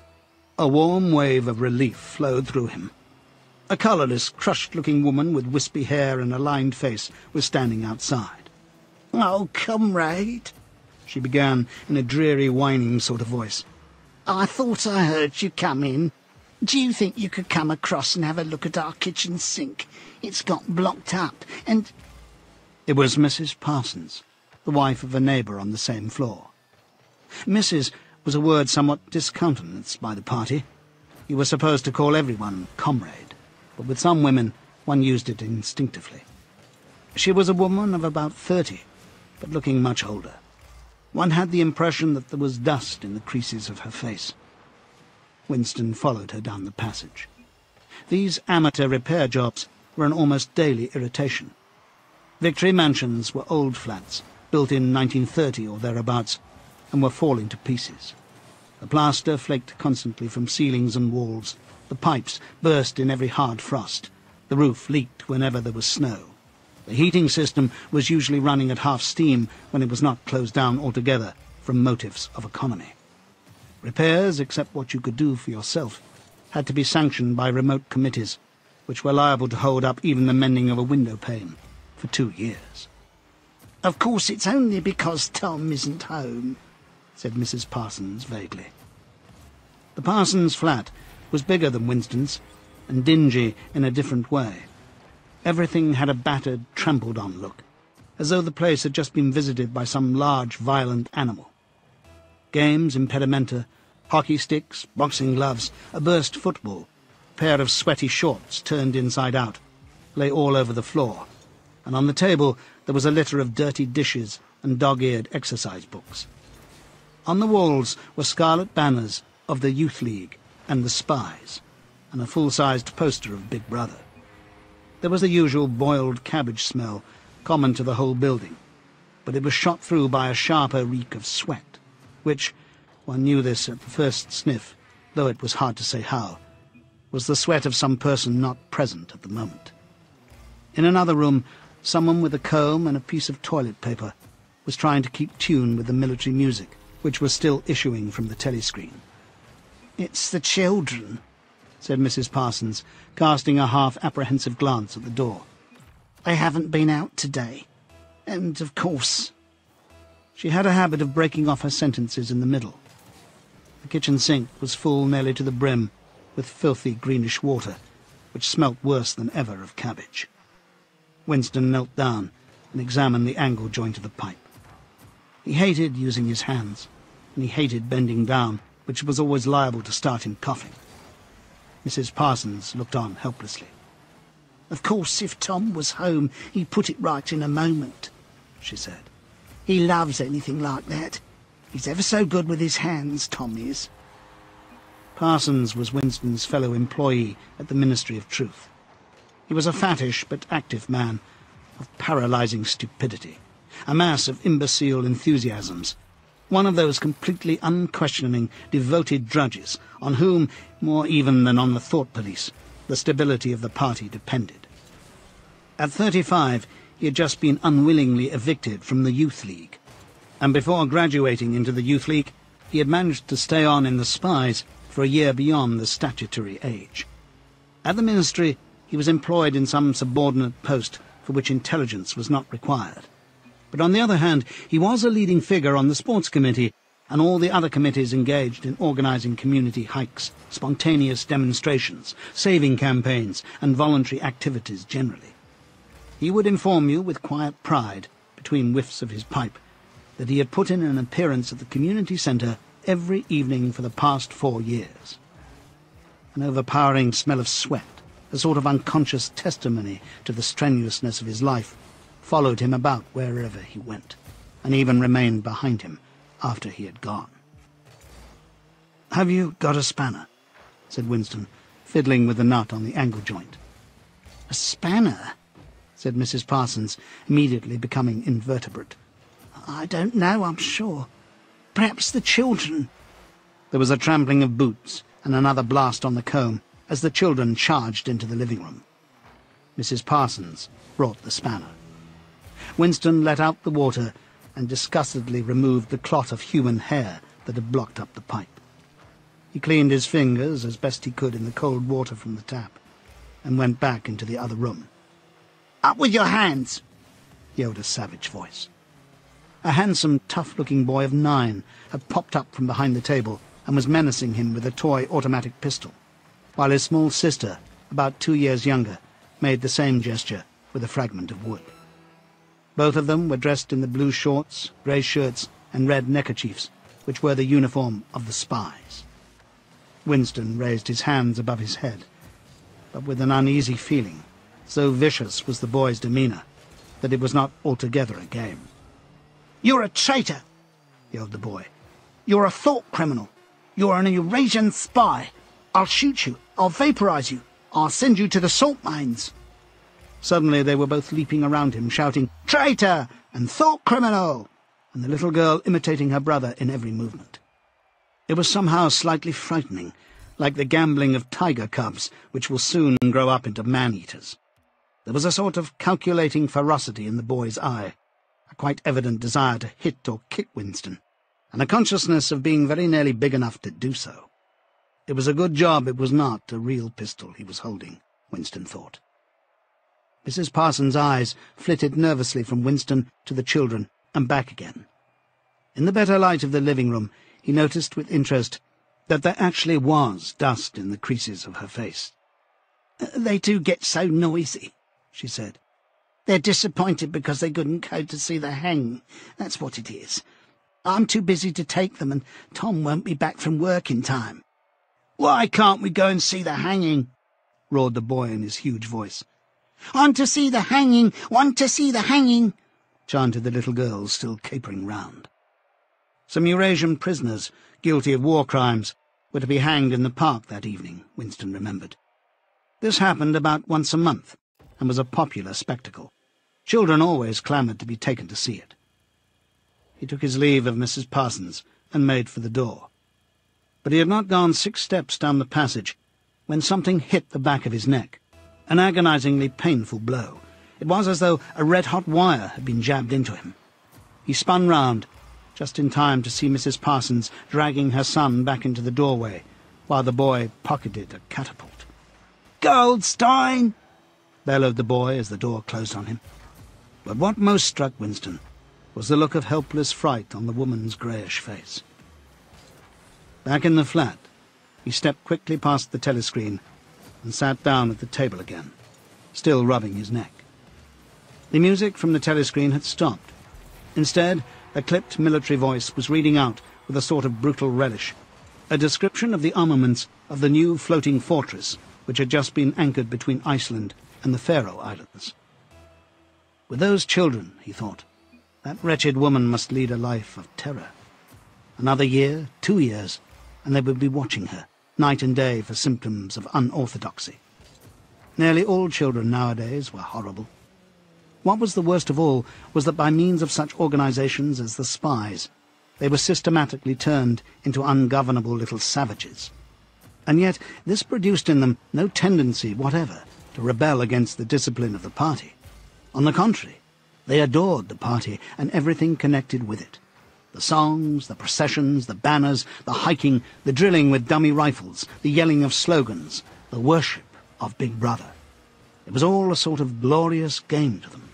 a warm wave of relief flowed through him. A colourless, crushed-looking woman with wispy hair and a lined face was standing outside. "Oh, comrade," she began in a dreary, whining sort of voice. "I thought I heard you come in. Do you think you could come across and have a look at our kitchen sink? It's got blocked up, and—" It was Mrs. Parsons, the wife of a neighbour on the same floor. Mrs. was a word somewhat discountenanced by the party. You were supposed to call everyone comrade, but with some women one used it instinctively. She was a woman of about 30, but looking much older. One had the impression that there was dust in the creases of her face. Winston followed her down the passage. These amateur repair jobs were an almost daily irritation. Victory Mansions were old flats, built in 1930 or thereabouts, and were falling to pieces. The plaster flaked constantly from ceilings and walls, the pipes burst in every hard frost, the roof leaked whenever there was snow. The heating system was usually running at half steam when it was not closed down altogether from motives of economy. Repairs, except what you could do for yourself, had to be sanctioned by remote committees, which were liable to hold up even the mending of a window pane for 2 years. "Of course it's only because Tom isn't home," said Mrs. Parsons vaguely. The Parsons flat was bigger than Winston's, and dingy in a different way. Everything had a battered, trampled-on look, as though the place had just been visited by some large, violent animal. Games, impedimenta, hockey sticks, boxing gloves, a burst football, a pair of sweaty shorts turned inside out, lay all over the floor, and on the table there was a litter of dirty dishes and dog-eared exercise books. On the walls were scarlet banners of the Youth League and the Spies, and a full-sized poster of Big Brother. There was the usual boiled cabbage smell, common to the whole building, but it was shot through by a sharper reek of sweat, which, one knew this at the first sniff, though it was hard to say how, was the sweat of some person not present at the moment. In another room, someone with a comb and a piece of toilet paper was trying to keep tune with the military music, which was still issuing from the telescreen. "It's the children," said Mrs. Parsons, casting a half-apprehensive glance at the door. "They haven't been out today. And, of course—" She had a habit of breaking off her sentences in the middle. The kitchen sink was full nearly to the brim with filthy greenish water, which smelt worse than ever of cabbage. Winston knelt down and examined the angle joint of the pipe. He hated using his hands, and he hated bending down, which was always liable to start him coughing. Mrs. Parsons looked on helplessly. "Of course, if Tom was home, he'd put it right in a moment," she said. "He loves anything like that. He's ever so good with his hands, Tom is." Parsons was Winston's fellow employee at the Ministry of Truth. He was a fattish but active man of paralysing stupidity, a mass of imbecile enthusiasms, one of those completely unquestioning, devoted drudges on whom, more even than on the thought police, the stability of the party depended. At 35, he had just been unwillingly evicted from the Youth League, and before graduating into the Youth League, he had managed to stay on in the Spies for a year beyond the statutory age. At the Ministry, he was employed in some subordinate post for which intelligence was not required. But on the other hand, he was a leading figure on the Sports Committee and all the other committees engaged in organising community hikes, spontaneous demonstrations, saving campaigns, and voluntary activities generally. He would inform you with quiet pride, between whiffs of his pipe, that he had put in an appearance at the community centre every evening for the past 4 years. An overpowering smell of sweat, a sort of unconscious testimony to the strenuousness of his life, followed him about wherever he went, and even remained behind him after he had gone. "Have you got a spanner?" said Winston, fiddling with the nut on the angle joint. "A spanner?" said Mrs. Parsons, immediately becoming invertebrate. "I don't know, I'm sure. Perhaps the children—" There was a trampling of boots and another blast on the comb as the children charged into the living room. Mrs. Parsons brought the spanner. Winston let out the water and disgustedly removed the clot of human hair that had blocked up the pipe. He cleaned his fingers as best he could in the cold water from the tap, and went back into the other room. "Up with your hands!" yelled a savage voice. A handsome, tough-looking boy of 9 had popped up from behind the table and was menacing him with a toy automatic pistol, while his small sister, about 2 years younger, made the same gesture with a fragment of wood. Both of them were dressed in the blue shorts, grey shirts, and red neckerchiefs, which were the uniform of the spies. Winston raised his hands above his head, but with an uneasy feeling, so vicious was the boy's demeanour, that it was not altogether a game. "You're a traitor!" yelled the boy. "You're a thought criminal! You're an Eurasian spy! I'll shoot you! I'll vaporize you! I'll send you to the salt mines!" Suddenly they were both leaping around him, shouting, "Traitor!" and "Thought criminal!" and the little girl imitating her brother in every movement. It was somehow slightly frightening, like the gambling of tiger cubs, which will soon grow up into man-eaters. There was a sort of calculating ferocity in the boy's eye, a quite evident desire to hit or kick Winston, and a consciousness of being very nearly big enough to do so. It was a good job it was not a real pistol he was holding, Winston thought. Mrs. Parsons' eyes flitted nervously from Winston to the children and back again. In the better light of the living room, he noticed with interest that there actually was dust in the creases of her face. "They do get so noisy," she said. "They're disappointed because they couldn't go to see the hanging. That's what it is. I'm too busy to take them, and Tom won't be back from work in time." "Why can't we go and see the hanging?" roared the boy in his huge voice. "Want to see the hanging! Want to see the hanging!" chanted the little girls, still capering round. Some Eurasian prisoners, guilty of war crimes, were to be hanged in the park that evening, Winston remembered. This happened about once a month, and was a popular spectacle. Children always clamoured to be taken to see it. He took his leave of Mrs. Parsons and made for the door. But he had not gone 6 steps down the passage when something hit the back of his neck, an agonizingly painful blow. It was as though a red-hot wire had been jabbed into him. He spun round, just in time to see Mrs. Parsons dragging her son back into the doorway, while the boy pocketed a catapult. "Goldstein!" bellowed the boy as the door closed on him. But what most struck Winston was the look of helpless fright on the woman's greyish face. Back in the flat, he stepped quickly past the telescreen and sat down at the table again, still rubbing his neck. The music from the telescreen had stopped. Instead, a clipped military voice was reading out, with a sort of brutal relish, a description of the armaments of the new floating fortress which had just been anchored between Iceland and the Faroe Islands. With those children, he thought, that wretched woman must lead a life of terror. Another year, 2 years, and they would be watching her, night and day, for symptoms of unorthodoxy. Nearly all children nowadays were horrible. What was the worst of all was that by means of such organizations as the spies, they were systematically turned into ungovernable little savages. And yet this produced in them no tendency whatever to rebel against the discipline of the party. On the contrary, they adored the party and everything connected with it. The songs, the processions, the banners, the hiking, the drilling with dummy rifles, the yelling of slogans, the worship of Big Brother. It was all a sort of glorious game to them.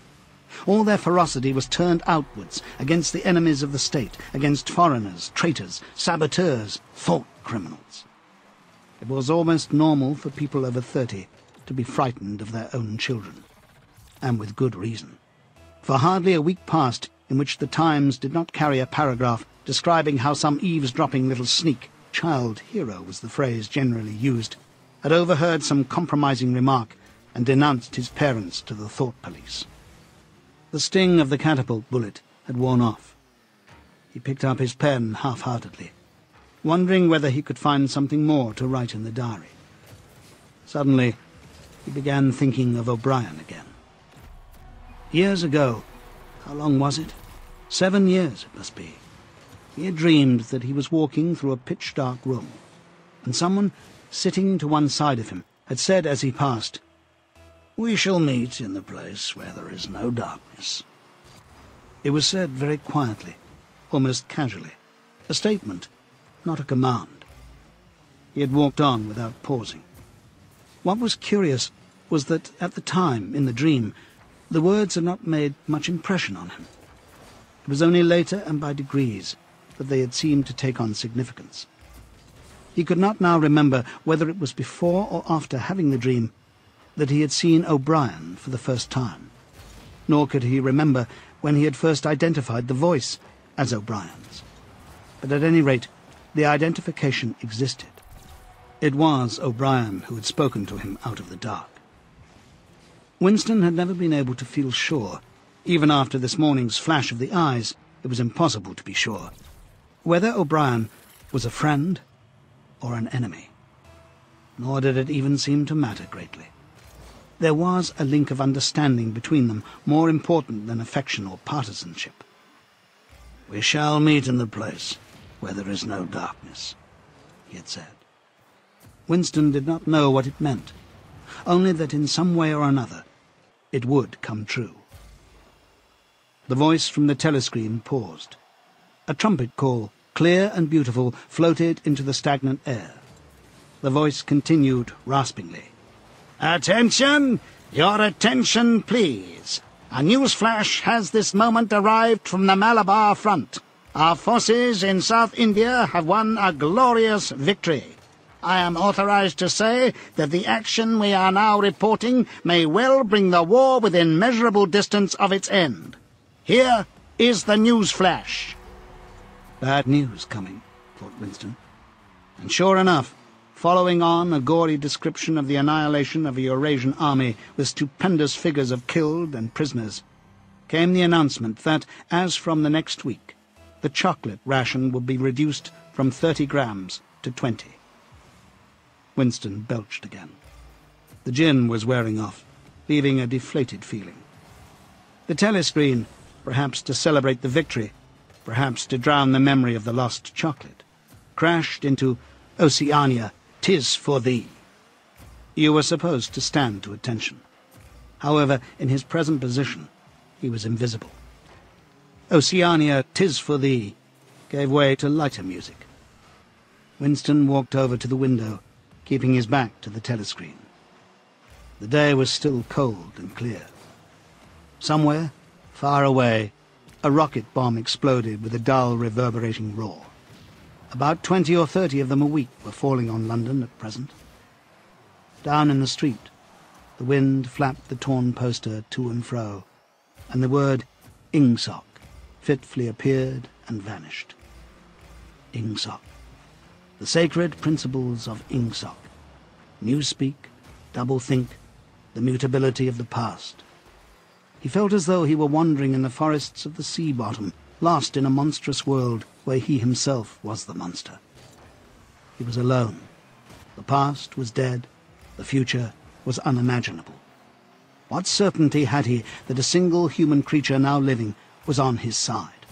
All their ferocity was turned outwards against the enemies of the state, against foreigners, traitors, saboteurs, thought criminals. It was almost normal for people over 30 to be frightened of their own children, and with good reason. For hardly a week passed in which the Times did not carry a paragraph describing how some eavesdropping little sneak, child hero was the phrase generally used, had overheard some compromising remark and denounced his parents to the thought police. The sting of the catapult bullet had worn off. He picked up his pen half-heartedly, wondering whether he could find something more to write in the diary. Suddenly, he began thinking of O'Brien again. Years ago, how long was it? 7 years, it must be. He had dreamed that he was walking through a pitch-dark room, and someone, sitting to one side of him, had said as he passed, "We shall meet in the place where there is no darkness." It was said very quietly, almost casually. A statement, not a command. He had walked on without pausing. What was curious was that at the time, in the dream, the words had not made much impression on him. It was only later and by degrees that they had seemed to take on significance. He could not now remember whether it was before or after having the dream that he had seen O'Brien for the first time, nor could he remember when he had first identified the voice as O'Brien's. But at any rate, the identification existed. It was O'Brien who had spoken to him out of the dark. Winston had never been able to feel sure. Even after this morning's flash of the eyes, it was impossible to be sure whether O'Brien was a friend or an enemy. Nor did it even seem to matter greatly. There was a link of understanding between them, more important than affection or partisanship. "We shall meet in the place where there is no darkness," he had said. Winston did not know what it meant, only that in some way or another it would come true. The voice from the telescreen paused. A trumpet call, clear and beautiful, floated into the stagnant air. The voice continued raspingly. "Attention! Your attention, please. A news flash has this moment arrived from the Malabar front. Our forces in South India have won a glorious victory. I am authorized to say that the action we are now reporting may well bring the war within measurable distance of its end. Here is the news flash." Bad news coming, thought Winston. And sure enough, following on a gory description of the annihilation of a Eurasian army with stupendous figures of killed and prisoners, came the announcement that, as from the next week, the chocolate ration would be reduced from 30 grams to 20. Winston belched again. The gin was wearing off, leaving a deflated feeling. The telescreen, perhaps to celebrate the victory, perhaps to drown the memory of the lost chocolate, crashed into "Oceania, 'tis for thee." You were supposed to stand to attention. However, in his present position, he was invisible. "Oceania, 'tis for thee" gave way to lighter music. Winston walked over to the window, keeping his back to the telescreen. The day was still cold and clear. Somewhere, far away, a rocket bomb exploded with a dull, reverberating roar. About 20 or 30 of them a week were falling on London at present. Down in the street, the wind flapped the torn poster to and fro, and the word Ingsoc fitfully appeared and vanished. Ingsoc. The sacred principles of Ingsoc. Newspeak, doublethink, the mutability of the past. He felt as though he were wandering in the forests of the sea bottom, lost in a monstrous world where he himself was the monster. He was alone. The past was dead. The future was unimaginable. What certainty had he that a single human creature now living was on his side?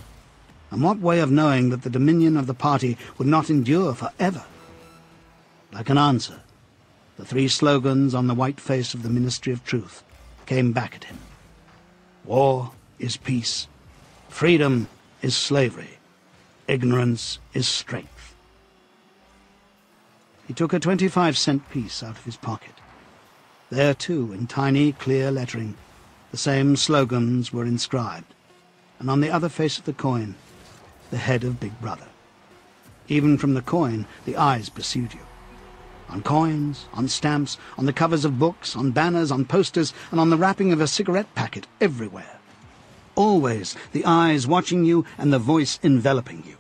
And what way of knowing that the dominion of the party would not endure forever? Like an answer, the 3 slogans on the white face of the Ministry of Truth came back at him. War is peace. Freedom is slavery. Ignorance is strength. He took a 25-cent piece out of his pocket. There, too, in tiny, clear lettering, the same slogans were inscribed, and on the other face of the coin, the head of Big Brother. Even from the coin, the eyes pursued you. On coins, on stamps, on the covers of books, on banners, on posters, and on the wrapping of a cigarette packet, everywhere. Always the eyes watching you and the voice enveloping you.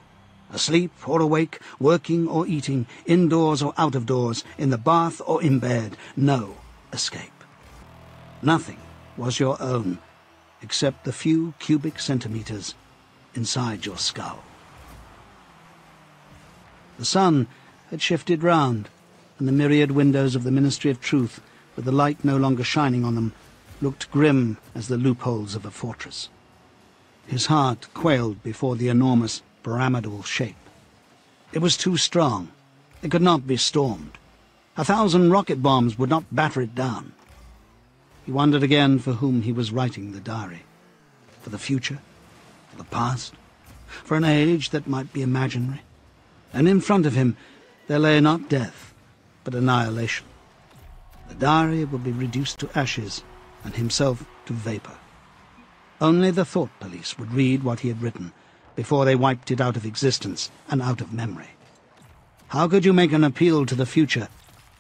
Asleep or awake, working or eating, indoors or out of doors, in the bath or in bed, no escape. Nothing was your own, except the few cubic centimeters inside your skull. The sun had shifted round, and the myriad windows of the Ministry of Truth, with the light no longer shining on them, looked grim as the loopholes of a fortress. His heart quailed before the enormous pyramidal shape. It was too strong. It could not be stormed. 1,000 rocket bombs would not batter it down. He wondered again for whom he was writing the diary. For the future? for the past, for an age that might be imaginary. And in front of him there lay not death, but annihilation. The diary would be reduced to ashes, and himself to vapour. Only the thought police would read what he had written, before they wiped it out of existence and out of memory. How could you make an appeal to the future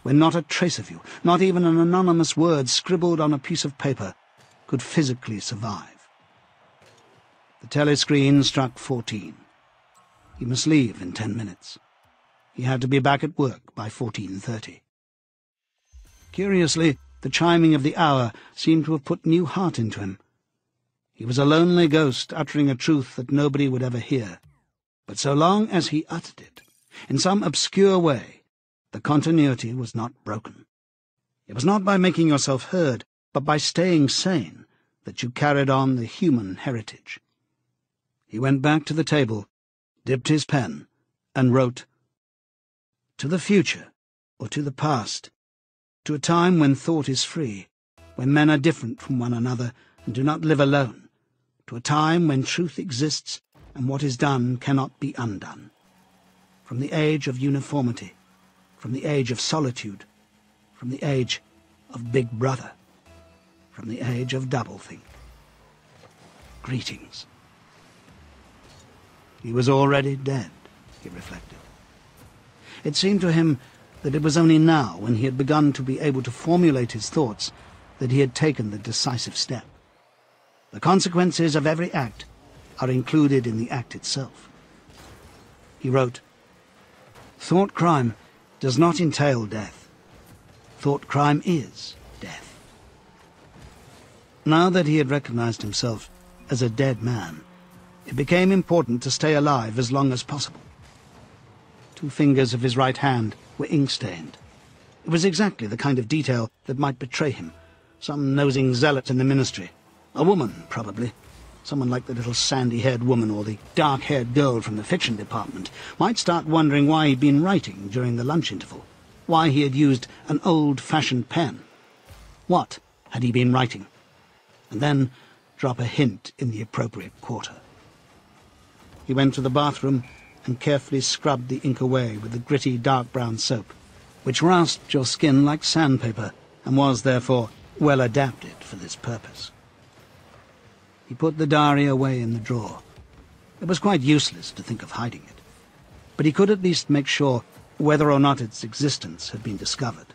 when not a trace of you, not even an anonymous word scribbled on a piece of paper, could physically survive? The telescreen struck 14. He must leave in 10 minutes. He had to be back at work by 14:30. Curiously, the chiming of the hour seemed to have put new heart into him. He was a lonely ghost uttering a truth that nobody would ever hear. But so long as he uttered it, in some obscure way, the continuity was not broken. It was not by making yourself heard, but by staying sane, that you carried on the human heritage. He went back to the table, dipped his pen, and wrote, "To the future, or to the past, to a time when thought is free, when men are different from one another and do not live alone, to a time when truth exists and what is done cannot be undone. From the age of uniformity, from the age of solitude, from the age of Big Brother, from the age of doublethink. Greetings." He was already dead, he reflected. It seemed to him that it was only now, when he had begun to be able to formulate his thoughts, that he had taken the decisive step. The consequences of every act are included in the act itself. He wrote, "Thought crime does not entail death. Thought crime is death." Now that he had recognized himself as a dead man, it became important to stay alive as long as possible. 2 fingers of his right hand were ink-stained. It was exactly the kind of detail that might betray him. Some nosing zealot in the ministry. A woman, probably. Someone like the little sandy-haired woman or the dark-haired girl from the fiction department might start wondering why he'd been writing during the lunch interval, why he had used an old-fashioned pen. What had he been writing? And then drop a hint in the appropriate quarter. He went to the bathroom and carefully scrubbed the ink away with the gritty dark brown soap, which rasped your skin like sandpaper and was, therefore, well adapted for this purpose. He put the diary away in the drawer. It was quite useless to think of hiding it, but he could at least make sure whether or not its existence had been discovered.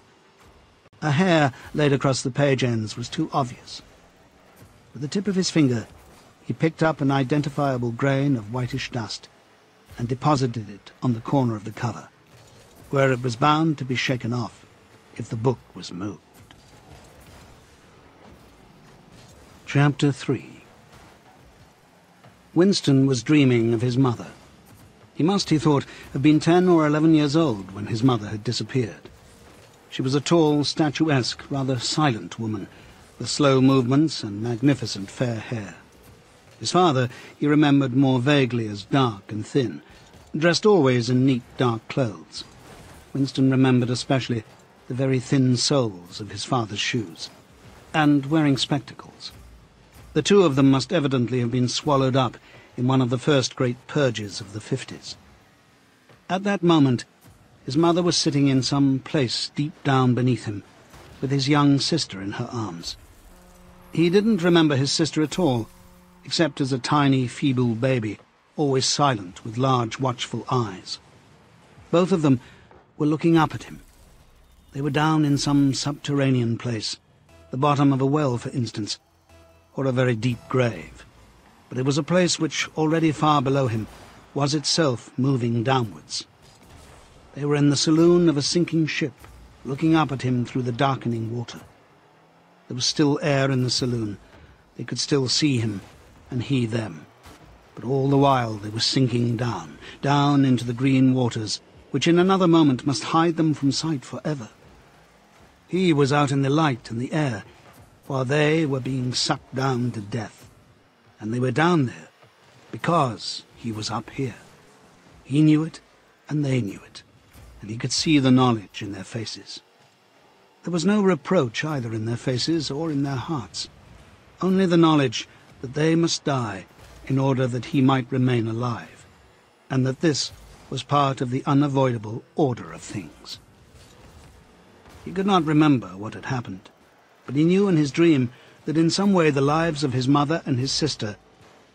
A hair laid across the page ends was too obvious. With the tip of his finger, he picked up an identifiable grain of whitish dust and deposited it on the corner of the cover, where it was bound to be shaken off if the book was moved. Chapter 3. Winston was dreaming of his mother. He must, he thought, have been 10 or 11 years old when his mother had disappeared. She was a tall, statuesque, rather silent woman, with slow movements and magnificent fair hair. His father he remembered more vaguely as dark and thin, dressed always in neat dark clothes. Winston remembered especially the very thin soles of his father's shoes, and wearing spectacles. The 2 of them must evidently have been swallowed up in one of the first great purges of the 50s. At that moment, his mother was sitting in some place deep down beneath him, with his young sister in her arms. He didn't remember his sister at all, except as a tiny, feeble baby, always silent, with large, watchful eyes. Both of them were looking up at him. They were down in some subterranean place, the bottom of a well, for instance, or a very deep grave. But it was a place which, already far below him, was itself moving downwards. They were in the saloon of a sinking ship, looking up at him through the darkening water. There was still air in the saloon. They could still see him, and he them. But all the while they were sinking down, down into the green waters, which in another moment must hide them from sight forever. He was out in the light and the air, while they were being sucked down to death. And they were down there because he was up here. He knew it, and they knew it, and he could see the knowledge in their faces. There was no reproach either in their faces or in their hearts, only the knowledge that they must die in order that he might remain alive, and that this was part of the unavoidable order of things. He could not remember what had happened, but he knew in his dream that in some way the lives of his mother and his sister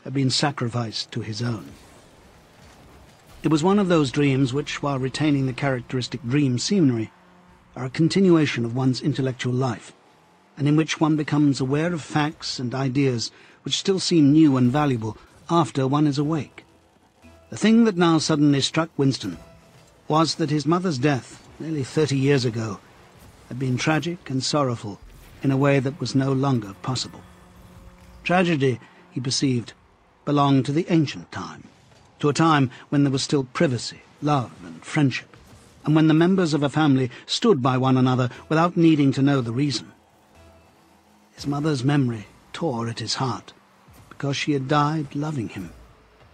had been sacrificed to his own. It was one of those dreams which, while retaining the characteristic dream scenery, are a continuation of one's intellectual life, and in which one becomes aware of facts and ideas which still seem new and valuable after one is awake. The thing that now suddenly struck Winston was that his mother's death, nearly 30 years ago, had been tragic and sorrowful in a way that was no longer possible. Tragedy, he perceived, belonged to the ancient time, to a time when there was still privacy, love and friendship, and when the members of a family stood by one another without needing to know the reason. His mother's memory tore at his heart, because she had died loving him,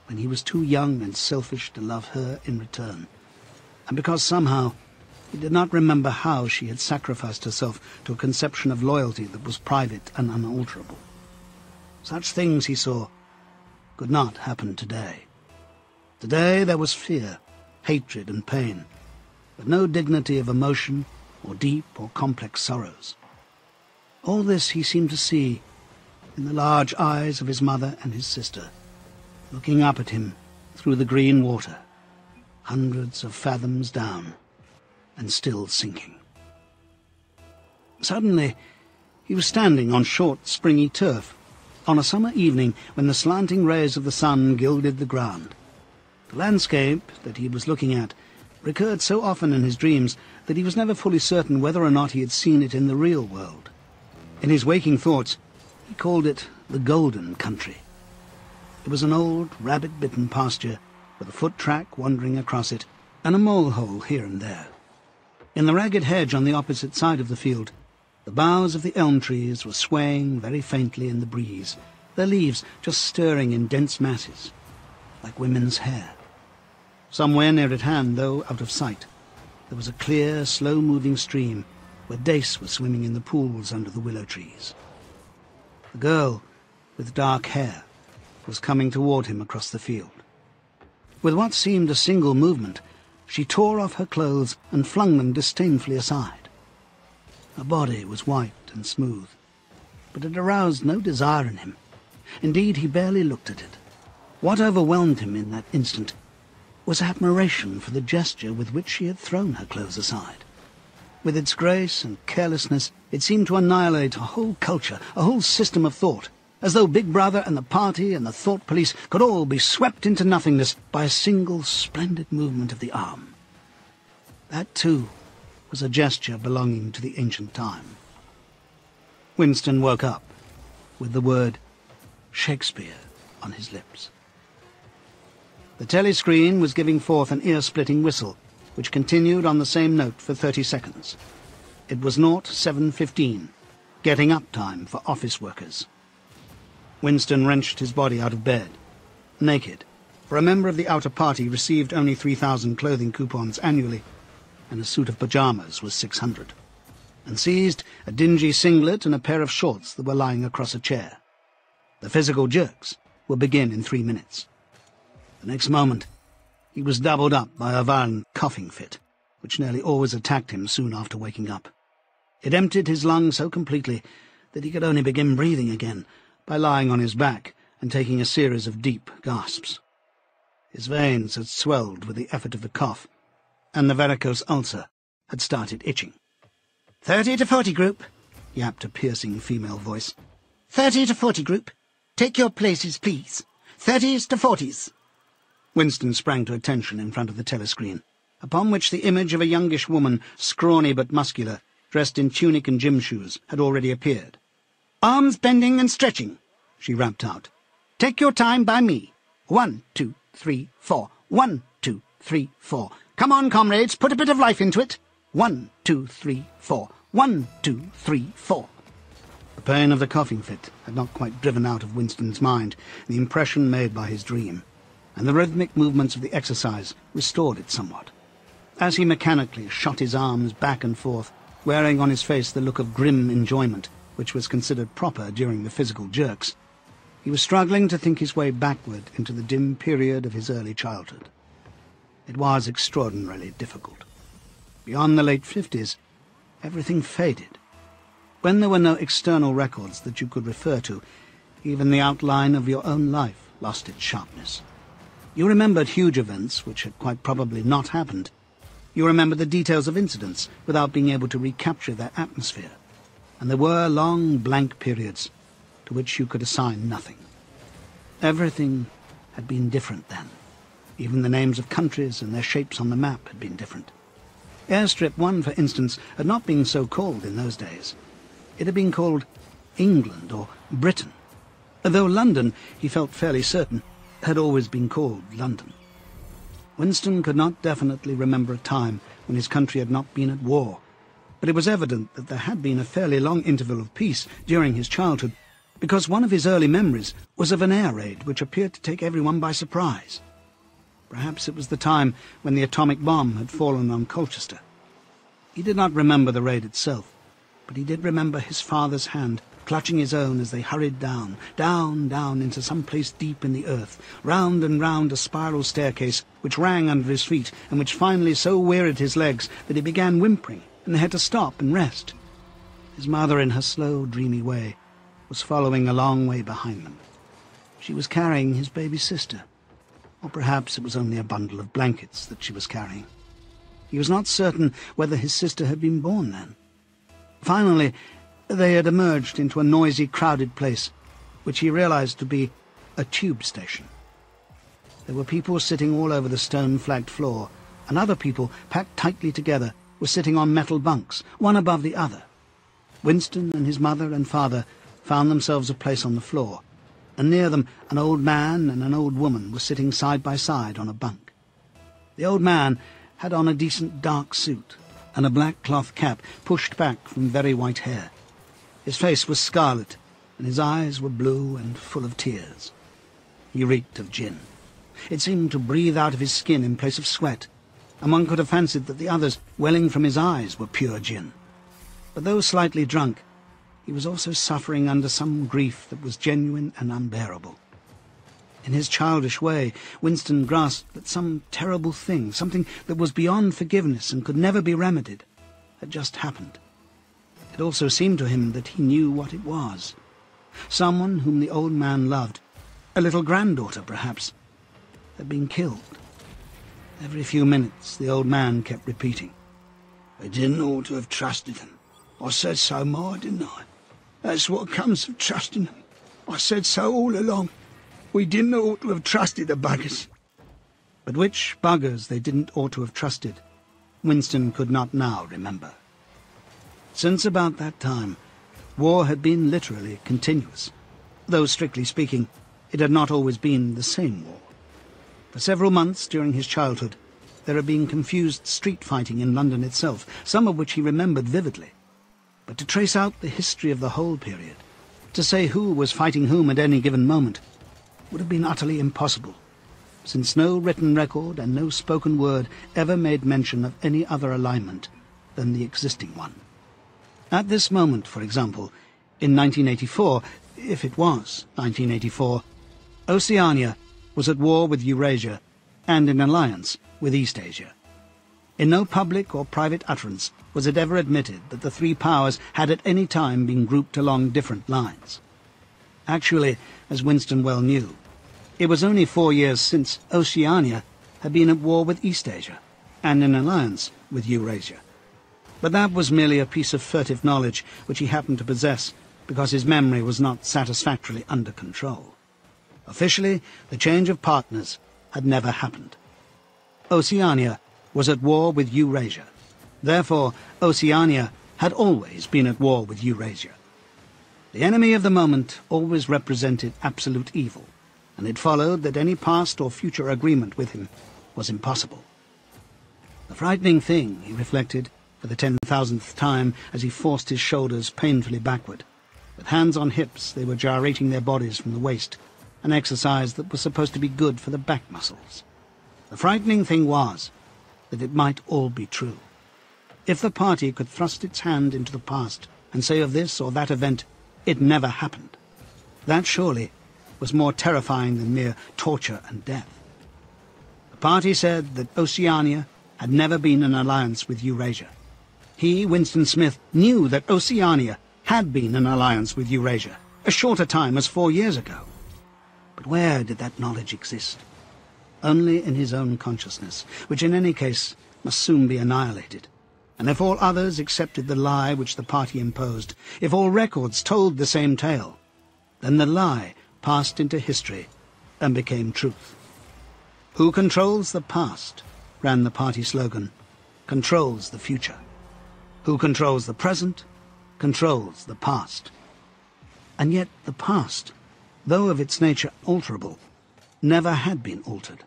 when he was too young and selfish to love her in return, and because somehow he did not remember how she had sacrificed herself to a conception of loyalty that was private and unalterable. Such things, he saw, could not happen today. Today there was fear, hatred and pain, but no dignity of emotion or deep or complex sorrows. All this he seemed to see in the large eyes of his mother and his sister, looking up at him through the green water, hundreds of fathoms down, and still sinking. Suddenly he was standing on short, springy turf, on a summer evening when the slanting rays of the sun gilded the ground. The landscape that he was looking at recurred so often in his dreams that he was never fully certain whether or not he had seen it in the real world. In his waking thoughts, he called it the Golden Country. It was an old, rabbit-bitten pasture with a foot track wandering across it, and a mole-hole here and there. In the ragged hedge on the opposite side of the field, the boughs of the elm trees were swaying very faintly in the breeze, their leaves just stirring in dense masses, like women's hair. Somewhere near at hand, though out of sight, there was a clear, slow-moving stream where dace were swimming in the pools under the willow trees. The girl, with dark hair, was coming toward him across the field. With what seemed a single movement, she tore off her clothes and flung them disdainfully aside. Her body was white and smooth, but it aroused no desire in him. Indeed, he barely looked at it. What overwhelmed him in that instant was admiration for the gesture with which she had thrown her clothes aside. With its grace and carelessness, it seemed to annihilate a whole culture, a whole system of thought, as though Big Brother and the party and the thought police could all be swept into nothingness by a single splendid movement of the arm. That, too, was a gesture belonging to the ancient time. Winston woke up with the word Shakespeare on his lips. The telescreen was giving forth an ear-splitting whistle, which continued on the same note for 30 seconds. It was 07:15, getting up time for office workers. Winston wrenched his body out of bed, naked, for a member of the outer party received only 3,000 clothing coupons annually, and a suit of pyjamas was 600, and seized a dingy singlet and a pair of shorts that were lying across a chair. The physical jerks would begin in 3 minutes. The next moment, he was doubled up by a violent coughing fit, which nearly always attacked him soon after waking up. It emptied his lungs so completely that he could only begin breathing again by lying on his back and taking a series of deep gasps. His veins had swelled with the effort of the cough, and the varicose ulcer had started itching. 30 to 40 group, yapped a piercing female voice. 30 to 40 group. Take your places, please. 30s to 40s. Winston sprang to attention in front of the telescreen, upon which the image of a youngish woman, scrawny but muscular, dressed in tunic and gym shoes, had already appeared. Arms bending and stretching, she rapped out. Take your time by me. 1, 2, 3, 4. 1, 2, 3, 4. Come on, comrades, put a bit of life into it. 1, 2, 3, 4. 1, 2, 3, 4. The pain of the coughing fit had not quite driven out of Winston's mind the impression made by his dream, and the rhythmic movements of the exercise restored it somewhat. As he mechanically shot his arms back and forth, wearing on his face the look of grim enjoyment which was considered proper during the physical jerks, He was struggling to think his way backward into the dim period of his early childhood. It was extraordinarily difficult. Beyond the late 50s, everything faded. When there were no external records that you could refer to, even the outline of your own life lost its sharpness. You remembered huge events which had quite probably not happened. You remembered the details of incidents without being able to recapture their atmosphere. And there were long blank periods to which you could assign nothing. Everything had been different then. Even the names of countries and their shapes on the map had been different. Airstrip 1, for instance, had not been so called in those days. It had been called England or Britain, though London, he felt fairly certain, had always been called London. Winston could not definitely remember a time when his country had not been at war, but it was evident that there had been a fairly long interval of peace during his childhood, because one of his early memories was of an air raid which appeared to take everyone by surprise. Perhaps it was the time when the atomic bomb had fallen on Colchester. He did not remember the raid itself, but he did remember his father's hand clutching his own as they hurried down, down into some place deep in the earth, round and round a spiral staircase which rang under his feet and which finally so wearied his legs that he began whimpering and they had to stop and rest. His mother, in her slow, dreamy way, was following a long way behind them. She was carrying his baby sister, or perhaps it was only a bundle of blankets that she was carrying. He was not certain whether his sister had been born then. Finally, they had emerged into a noisy, crowded place, which he realized to be a tube station. There were people sitting all over the stone-flagged floor, and other people, packed tightly together, were sitting on metal bunks, one above the other. Winston and his mother and father found themselves a place on the floor, and near them an old man and an old woman were sitting side by side on a bunk. The old man had on a decent dark suit, and a black cloth cap pushed back from very white hair. His face was scarlet, and his eyes were blue and full of tears. He reeked of gin. It seemed to breathe out of his skin in place of sweat, and one could have fancied that the others welling from his eyes were pure gin. But though slightly drunk, he was also suffering under some grief that was genuine and unbearable. In his childish way, Winston grasped that some terrible thing, something that was beyond forgiveness and could never be remedied, had just happened. It also seemed to him that he knew what it was. Someone whom the old man loved, a little granddaughter perhaps, had been killed. Every few minutes the old man kept repeating, "I didn't ought to have trusted them. I said so, Ma, didn't I? That's what comes of trusting them. I said so all along. We didn't ought to have trusted the buggers." But which buggers they didn't ought to have trusted, Winston could not now remember. Since about that time, war had been literally continuous, though, strictly speaking, it had not always been the same war. For several months during his childhood, there had been confused street fighting in London itself, some of which he remembered vividly. But to trace out the history of the whole period, to say who was fighting whom at any given moment, would have been utterly impossible, since no written record and no spoken word ever made mention of any other alignment than the existing one. At this moment, for example, in 1984, if it was 1984, Oceania was at war with Eurasia and in alliance with Eastasia. In no public or private utterance was it ever admitted that the three powers had at any time been grouped along different lines. Actually, as Winston well knew, it was only 4 years since Oceania had been at war with Eastasia and in alliance with Eurasia. But that was merely a piece of furtive knowledge which he happened to possess because his memory was not satisfactorily under control. Officially, the change of partners had never happened. Oceania was at war with Eurasia. Therefore, Oceania had always been at war with Eurasia. The enemy of the moment always represented absolute evil, and it followed that any past or future agreement with him was impossible. The frightening thing, he reflected, for the 10,000th time as he forced his shoulders painfully backward. With hands on hips, they were gyrating their bodies from the waist, an exercise that was supposed to be good for the back muscles. The frightening thing was that it might all be true. If the party could thrust its hand into the past and say of this or that event, it never happened, that surely was more terrifying than mere torture and death. The party said that Oceania had never been in alliance with Eurasia. He, Winston Smith, knew that Oceania had been in alliance with Eurasia, as short a time as 4 years ago. But where did that knowledge exist? Only in his own consciousness, which in any case must soon be annihilated. And if all others accepted the lie which the party imposed, if all records told the same tale, then the lie passed into history and became truth. Who controls the past, ran the party slogan, controls the future. Who controls the present, controls the past. And yet the past, though of its nature alterable, never had been altered.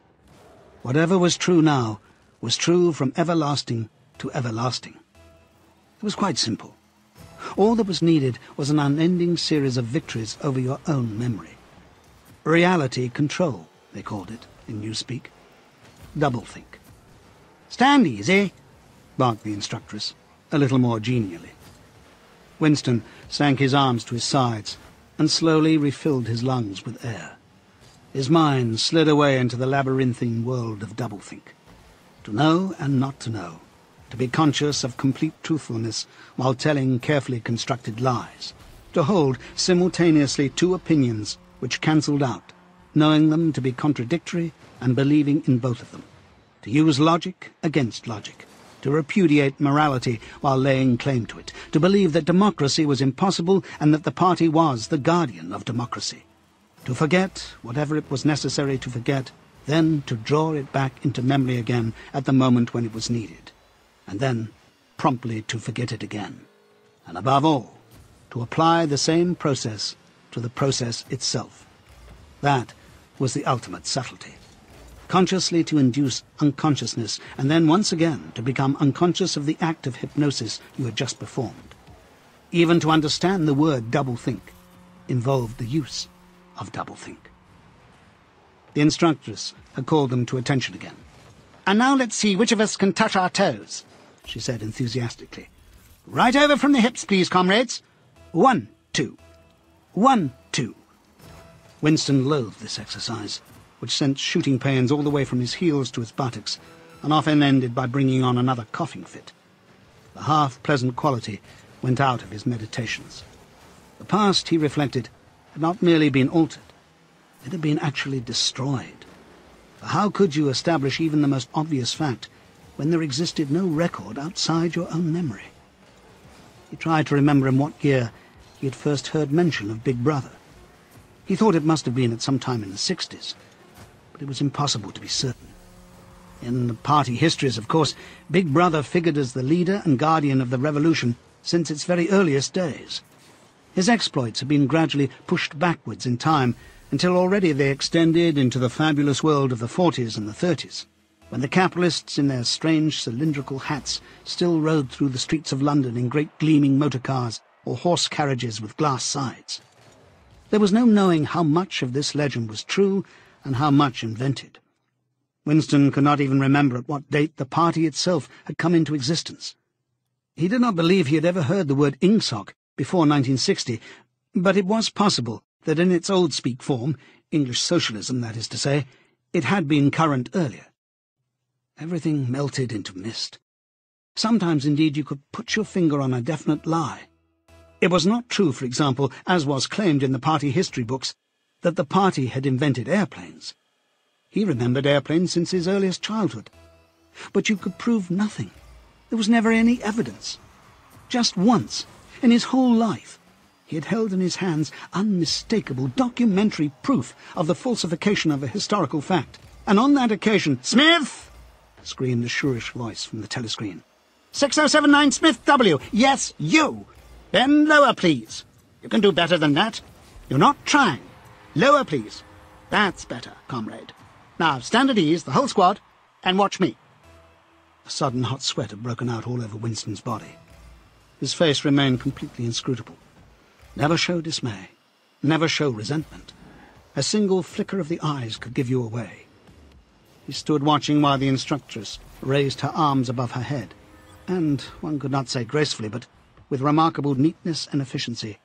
Whatever was true now was true from everlasting to everlasting. It was quite simple. All that was needed was an unending series of victories over your own memory. Reality control, they called it in Newspeak. Doublethink. "Stand easy," barked the instructress, a little more genially. Winston sank his arms to his sides and slowly refilled his lungs with air. His mind slid away into the labyrinthine world of doublethink. To know and not to know, to be conscious of complete truthfulness while telling carefully constructed lies, to hold simultaneously two opinions which cancelled out, knowing them to be contradictory and believing in both of them, to use logic against logic, to repudiate morality while laying claim to it, to believe that democracy was impossible and that the party was the guardian of democracy, to forget whatever it was necessary to forget, then to draw it back into memory again at the moment when it was needed, and then promptly to forget it again, and above all, to apply the same process to the process itself. That was the ultimate subtlety. Consciously to induce unconsciousness, and then once again to become unconscious of the act of hypnosis you had just performed. Even to understand the word doublethink involved the use of doublethink. The instructress had called them to attention again. "And now let's see which of us can touch our toes," she said enthusiastically. "Right over from the hips, please, comrades. 1, 2. 1, 2. Winston loathed this exercise, which sent shooting pains all the way from his heels to his buttocks, and often ended by bringing on another coughing fit. The half-pleasant quality went out of his meditations. The past, he reflected, had not merely been altered, it had been actually destroyed. For how could you establish even the most obvious fact when there existed no record outside your own memory? He tried to remember in what year he had first heard mention of Big Brother. He thought it must have been at some time in the 60s, but it was impossible to be certain. In the party histories, of course, Big Brother figured as the leader and guardian of the revolution since its very earliest days. His exploits had been gradually pushed backwards in time until already they extended into the fabulous world of the 40s and the 30s, when the capitalists in their strange cylindrical hats still rode through the streets of London in great gleaming motor cars or horse carriages with glass sides. There was no knowing how much of this legend was true and how much invented. Winston could not even remember at what date the party itself had come into existence. He did not believe he had ever heard the word Ingsoc before 1960, but it was possible that in its old-speak form, English socialism, that is to say, it had been current earlier. Everything melted into mist. Sometimes, indeed, you could put your finger on a definite lie. It was not true, for example, as was claimed in the party history books, that the party had invented airplanes. He remembered airplanes since his earliest childhood. But you could prove nothing. There was never any evidence. Just once, in his whole life, he had held in his hands unmistakable documentary proof of the falsification of a historical fact. And on that occasion, "Smith!" screamed a shrewish voice from the telescreen. 6079 Smith W. Yes, you! Bend lower, please. You can do better than that. You're not trying. Lower, please. That's better, comrade. Now, stand at ease, the whole squad, and watch me. A sudden hot sweat had broken out all over Winston's body. His face remained completely inscrutable. Never show dismay. Never show resentment. A single flicker of the eyes could give you away. He stood watching while the instructress raised her arms above her head, and, one could not say gracefully, but with remarkable neatness and efficiency,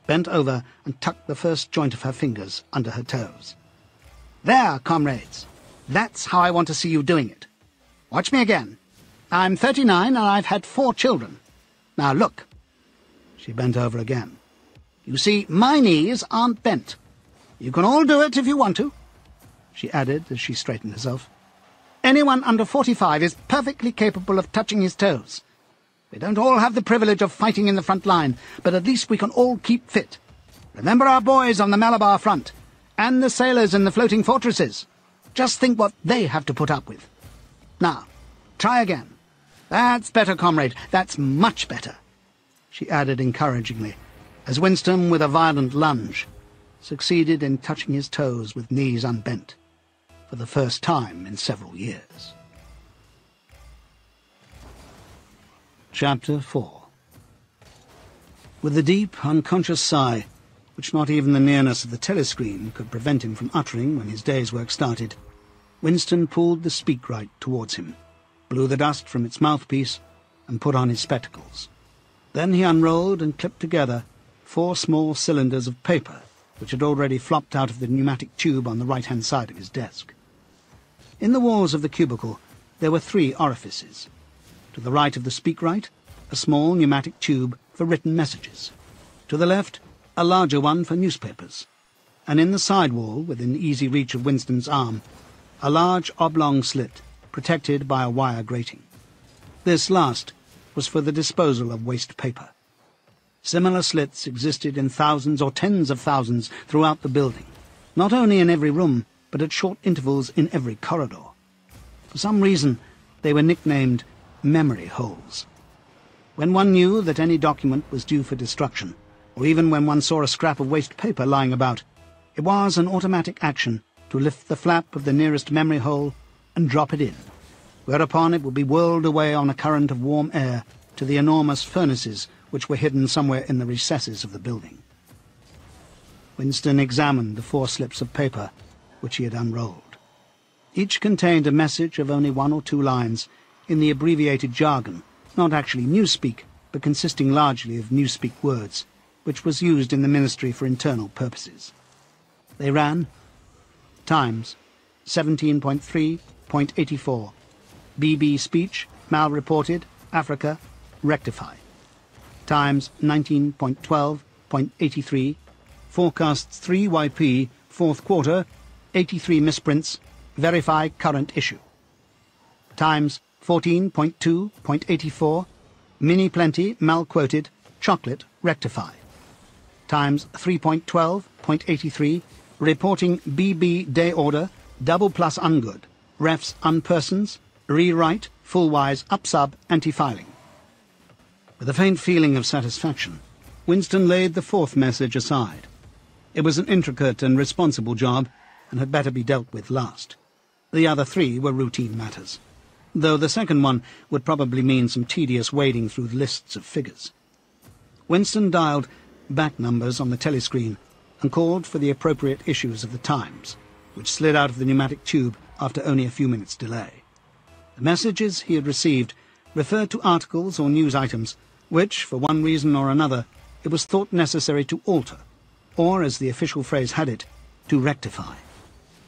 bent over and tucked the first joint of her fingers under her toes. "There, comrades. That's how I want to see you doing it. Watch me again. I'm 39 and I've had 4 children. Now look." She bent over again. "You see, my knees aren't bent. You can all do it if you want to," she added as she straightened herself. "Anyone under 45 is perfectly capable of touching his toes. We don't all have the privilege of fighting in the front line, but at least we can all keep fit. Remember our boys on the Malabar front, and the sailors in the floating fortresses. Just think what they have to put up with. Now, try again. That's better, comrade. That's much better," she added encouragingly, as Winston, with a violent lunge, succeeded in touching his toes with knees unbent, for the first time in several years. Chapter 4. With a deep, unconscious sigh, which not even the nearness of the telescreen could prevent him from uttering when his day's work started, Winston pulled the speakwrite towards him, blew the dust from its mouthpiece, and put on his spectacles. Then he unrolled and clipped together 4 small cylinders of paper, which had already flopped out of the pneumatic tube on the right-hand side of his desk. In the walls of the cubicle there were 3 orifices. To the right of the speakwrite, a small pneumatic tube for written messages. To the left, a larger one for newspapers. And in the side wall, within easy reach of Winston's arm, a large oblong slit protected by a wire grating. This last was for the disposal of waste paper. Similar slits existed in thousands or tens of thousands throughout the building, not only in every room, but at short intervals in every corridor. For some reason, they were nicknamed memory holes. When one knew that any document was due for destruction, or even when one saw a scrap of waste paper lying about, it was an automatic action to lift the flap of the nearest memory hole and drop it in, whereupon it would be whirled away on a current of warm air to the enormous furnaces which were hidden somewhere in the recesses of the building. Winston examined the 4 slips of paper which he had unrolled. Each contained a message of only 1 or 2 lines in the abbreviated jargon, not actually newspeak, but consisting largely of newspeak words, which was used in the Ministry for internal purposes. They ran: Times, 17.3.84. BB speech, mal-reported, Africa, rectify. Times, 19.12.83. Forecasts 3YP, 4th quarter, 83 misprints, verify current issue. Times, 14.2.84. Mini plenty, mal-quoted, chocolate, rectify. Times, 3.12.83. Reporting BB day order, double plus ungood, refs unpersons, rewrite, full-wise upsub, anti-filing. With a faint feeling of satisfaction, Winston laid the 4th message aside. It was an intricate and responsible job, and had better be dealt with last. The other 3 were routine matters, though the second one would probably mean some tedious wading through lists of figures. Winston dialed back numbers on the telescreen and called for the appropriate issues of the Times, which slid out of the pneumatic tube after only a few minutes' delay. The messages he had received referred to articles or news items which, for one reason or another, it was thought necessary to alter, or, as the official phrase had it, to rectify.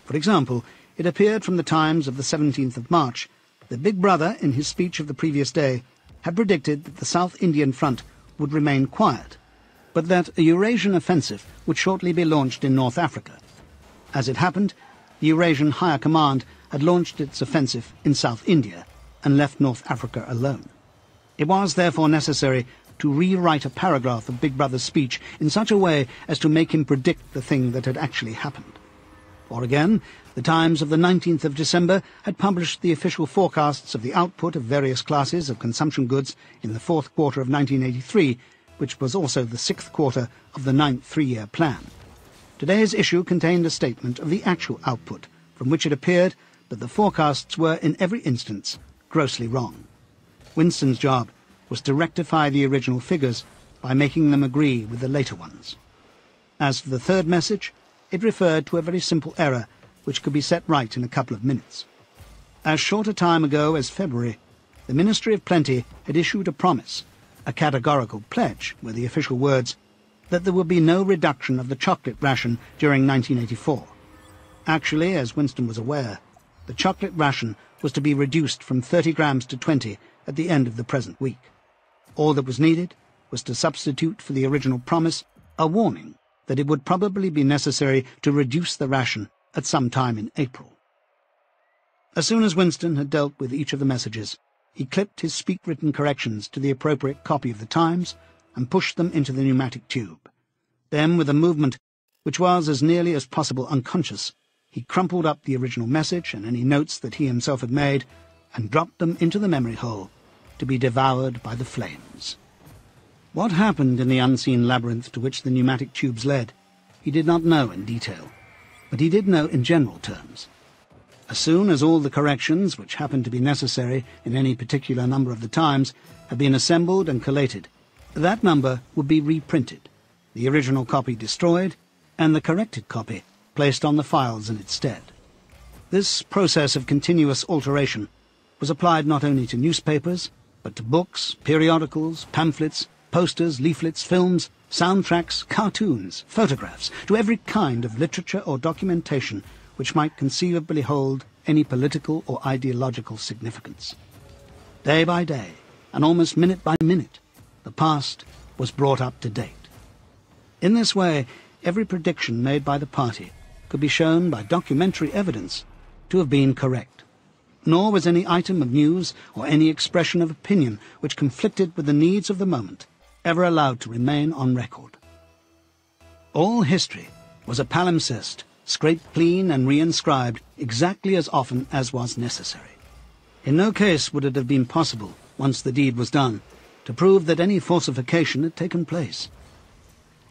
For example, it appeared from the Times of the 17th of March that Big Brother, in his speech of the previous day, had predicted that the South Indian front would remain quiet, but that a Eurasian offensive would shortly be launched in North Africa. As it happened, the Eurasian Higher Command had launched its offensive in South India and left North Africa alone. It was therefore necessary to rewrite a paragraph of Big Brother's speech in such a way as to make him predict the thing that had actually happened. Or again, the Times of the 19th of December had published the official forecasts of the output of various classes of consumption goods in the 4th quarter of 1983, which was also the 6th quarter of the 9th 3-year plan. Today's issue contained a statement of the actual output, from which it appeared that the forecasts were, in every instance, grossly wrong. Winston's job was to rectify the original figures by making them agree with the later ones. As for the 3rd message, it referred to a very simple error which could be set right in a couple of minutes. As short a time ago as February, the Ministry of Plenty had issued a promise, a categorical pledge, were the official words, that there would be no reduction of the chocolate ration during 1984. Actually, as Winston was aware, the chocolate ration was to be reduced from 30 grams to 20 at the end of the present week. All that was needed was to substitute for the original promise a warning that it would probably be necessary to reduce the ration at some time in April. As soon as Winston had dealt with each of the messages, he clipped his speak-written corrections to the appropriate copy of the Times and pushed them into the pneumatic tube. Then, with a movement which was as nearly as possible unconscious, he crumpled up the original message and any notes that he himself had made and dropped them into the memory hole to be devoured by the flames. What happened in the unseen labyrinth to which the pneumatic tubes led, he did not know in detail, but he did know in general terms. As soon as all the corrections which happened to be necessary in any particular number of the Times had been assembled and collated, that number would be reprinted, the original copy destroyed, and the corrected copy placed on the files in its stead. This process of continuous alteration was applied not only to newspapers, but to books, periodicals, pamphlets, posters, leaflets, films, soundtracks, cartoons, photographs, to every kind of literature or documentation which might conceivably hold any political or ideological significance. Day by day, and almost minute by minute, the past was brought up to date. In this way, every prediction made by the party could be shown by documentary evidence to have been correct. Nor was any item of news or any expression of opinion which conflicted with the needs of the moment ever allowed to remain on record. All history was a palimpsest, scraped clean and reinscribed exactly as often as was necessary. In no case would it have been possible, once the deed was done, to prove that any falsification had taken place.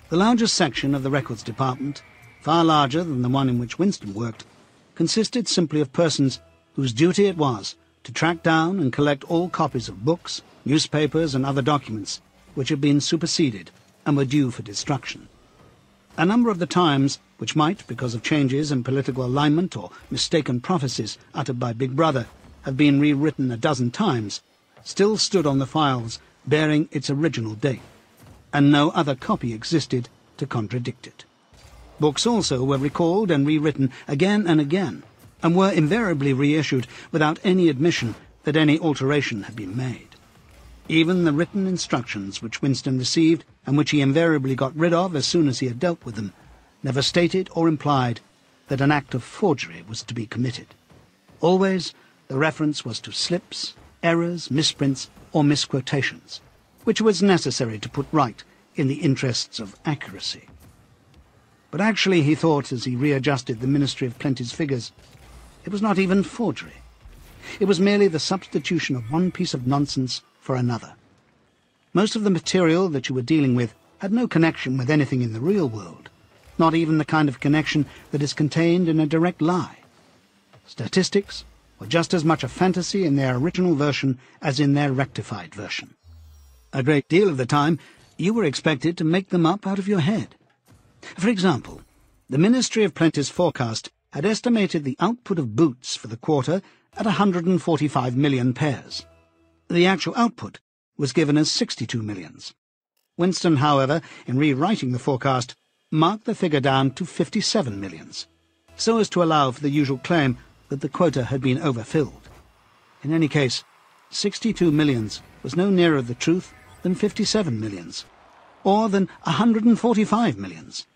The largest section of the records department, far larger than the one in which Winston worked, consisted simply of persons whose duty it was to track down and collect all copies of books, newspapers, and other documents which had been superseded and were due for destruction. A number of the Times, which might, because of changes in political alignment or mistaken prophecies uttered by Big Brother, have been rewritten a dozen times, still stood on the files bearing its original date, and no other copy existed to contradict it. Books also were recalled and rewritten again and again, and were invariably reissued without any admission that any alteration had been made. Even the written instructions which Winston received, and which he invariably got rid of as soon as he had dealt with them, never stated or implied that an act of forgery was to be committed. Always the reference was to slips, errors, misprints, or misquotations, which it was necessary to put right in the interests of accuracy. But actually, he thought, as he readjusted the Ministry of Plenty's figures, it was not even forgery. It was merely the substitution of one piece of nonsense for another. Most of the material that you were dealing with had no connection with anything in the real world, not even the kind of connection that is contained in a direct lie. Statistics were just as much a fantasy in their original version as in their rectified version. A great deal of the time, you were expected to make them up out of your head. For example, the Ministry of Plenty's forecast had estimated the output of boots for the quarter at 145 million pairs. The actual output was given as 62 millions. Winston, however, in rewriting the forecast, marked the figure down to 57 millions, so as to allow for the usual claim that the quota had been overfilled. In any case, 62 millions was no nearer the truth than 57 millions, or than 145 millions.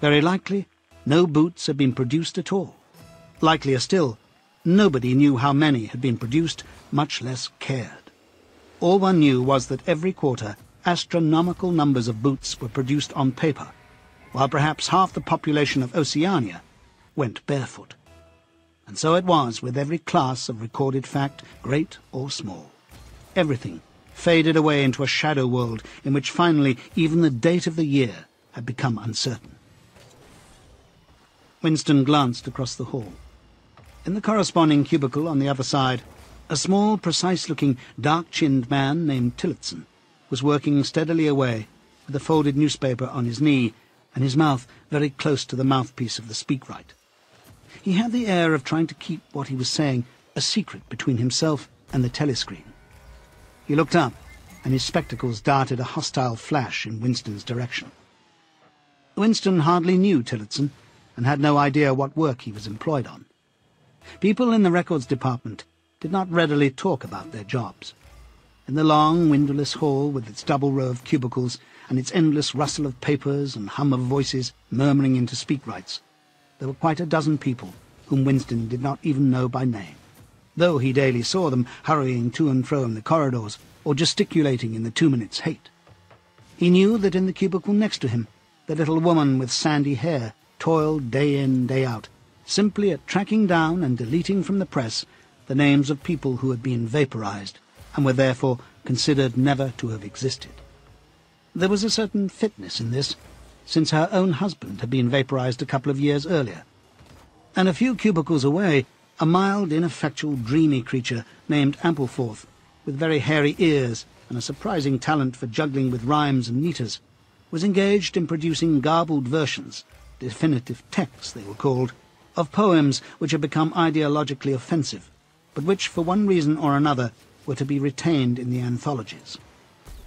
Very likely, no boots had been produced at all. Likelier still, nobody knew how many had been produced, much less cared. All one knew was that every quarter astronomical numbers of boots were produced on paper, while perhaps half the population of Oceania went barefoot. And so it was with every class of recorded fact, great or small. Everything faded away into a shadow world in which finally even the date of the year had become uncertain. Winston glanced across the hall. In the corresponding cubicle on the other side, a small, precise-looking, dark-chinned man named Tillotson was working steadily away with a folded newspaper on his knee and his mouth very close to the mouthpiece of the speakwrite. He had the air of trying to keep what he was saying a secret between himself and the telescreen. He looked up, and his spectacles darted a hostile flash in Winston's direction. Winston hardly knew Tillotson, and had no idea what work he was employed on. People in the records department did not readily talk about their jobs. In the long, windowless hall, with its double row of cubicles and its endless rustle of papers and hum of voices murmuring into speakwrites, there were quite a dozen people whom Winston did not even know by name, though he daily saw them hurrying to and fro in the corridors or gesticulating in the 2 minutes hate. He knew that in the cubicle next to him, the little woman with sandy hair toiled day in, day out, simply at tracking down and deleting from the press the names of people who had been vaporized and were therefore considered never to have existed. There was a certain fitness in this, since her own husband had been vaporized a couple of years earlier. And a few cubicles away, a mild, ineffectual, dreamy creature named Ampleforth, with very hairy ears and a surprising talent for juggling with rhymes and meters, was engaged in producing garbled versions, definitive texts they were called, of poems which had become ideologically offensive, but which, for one reason or another, were to be retained in the anthologies.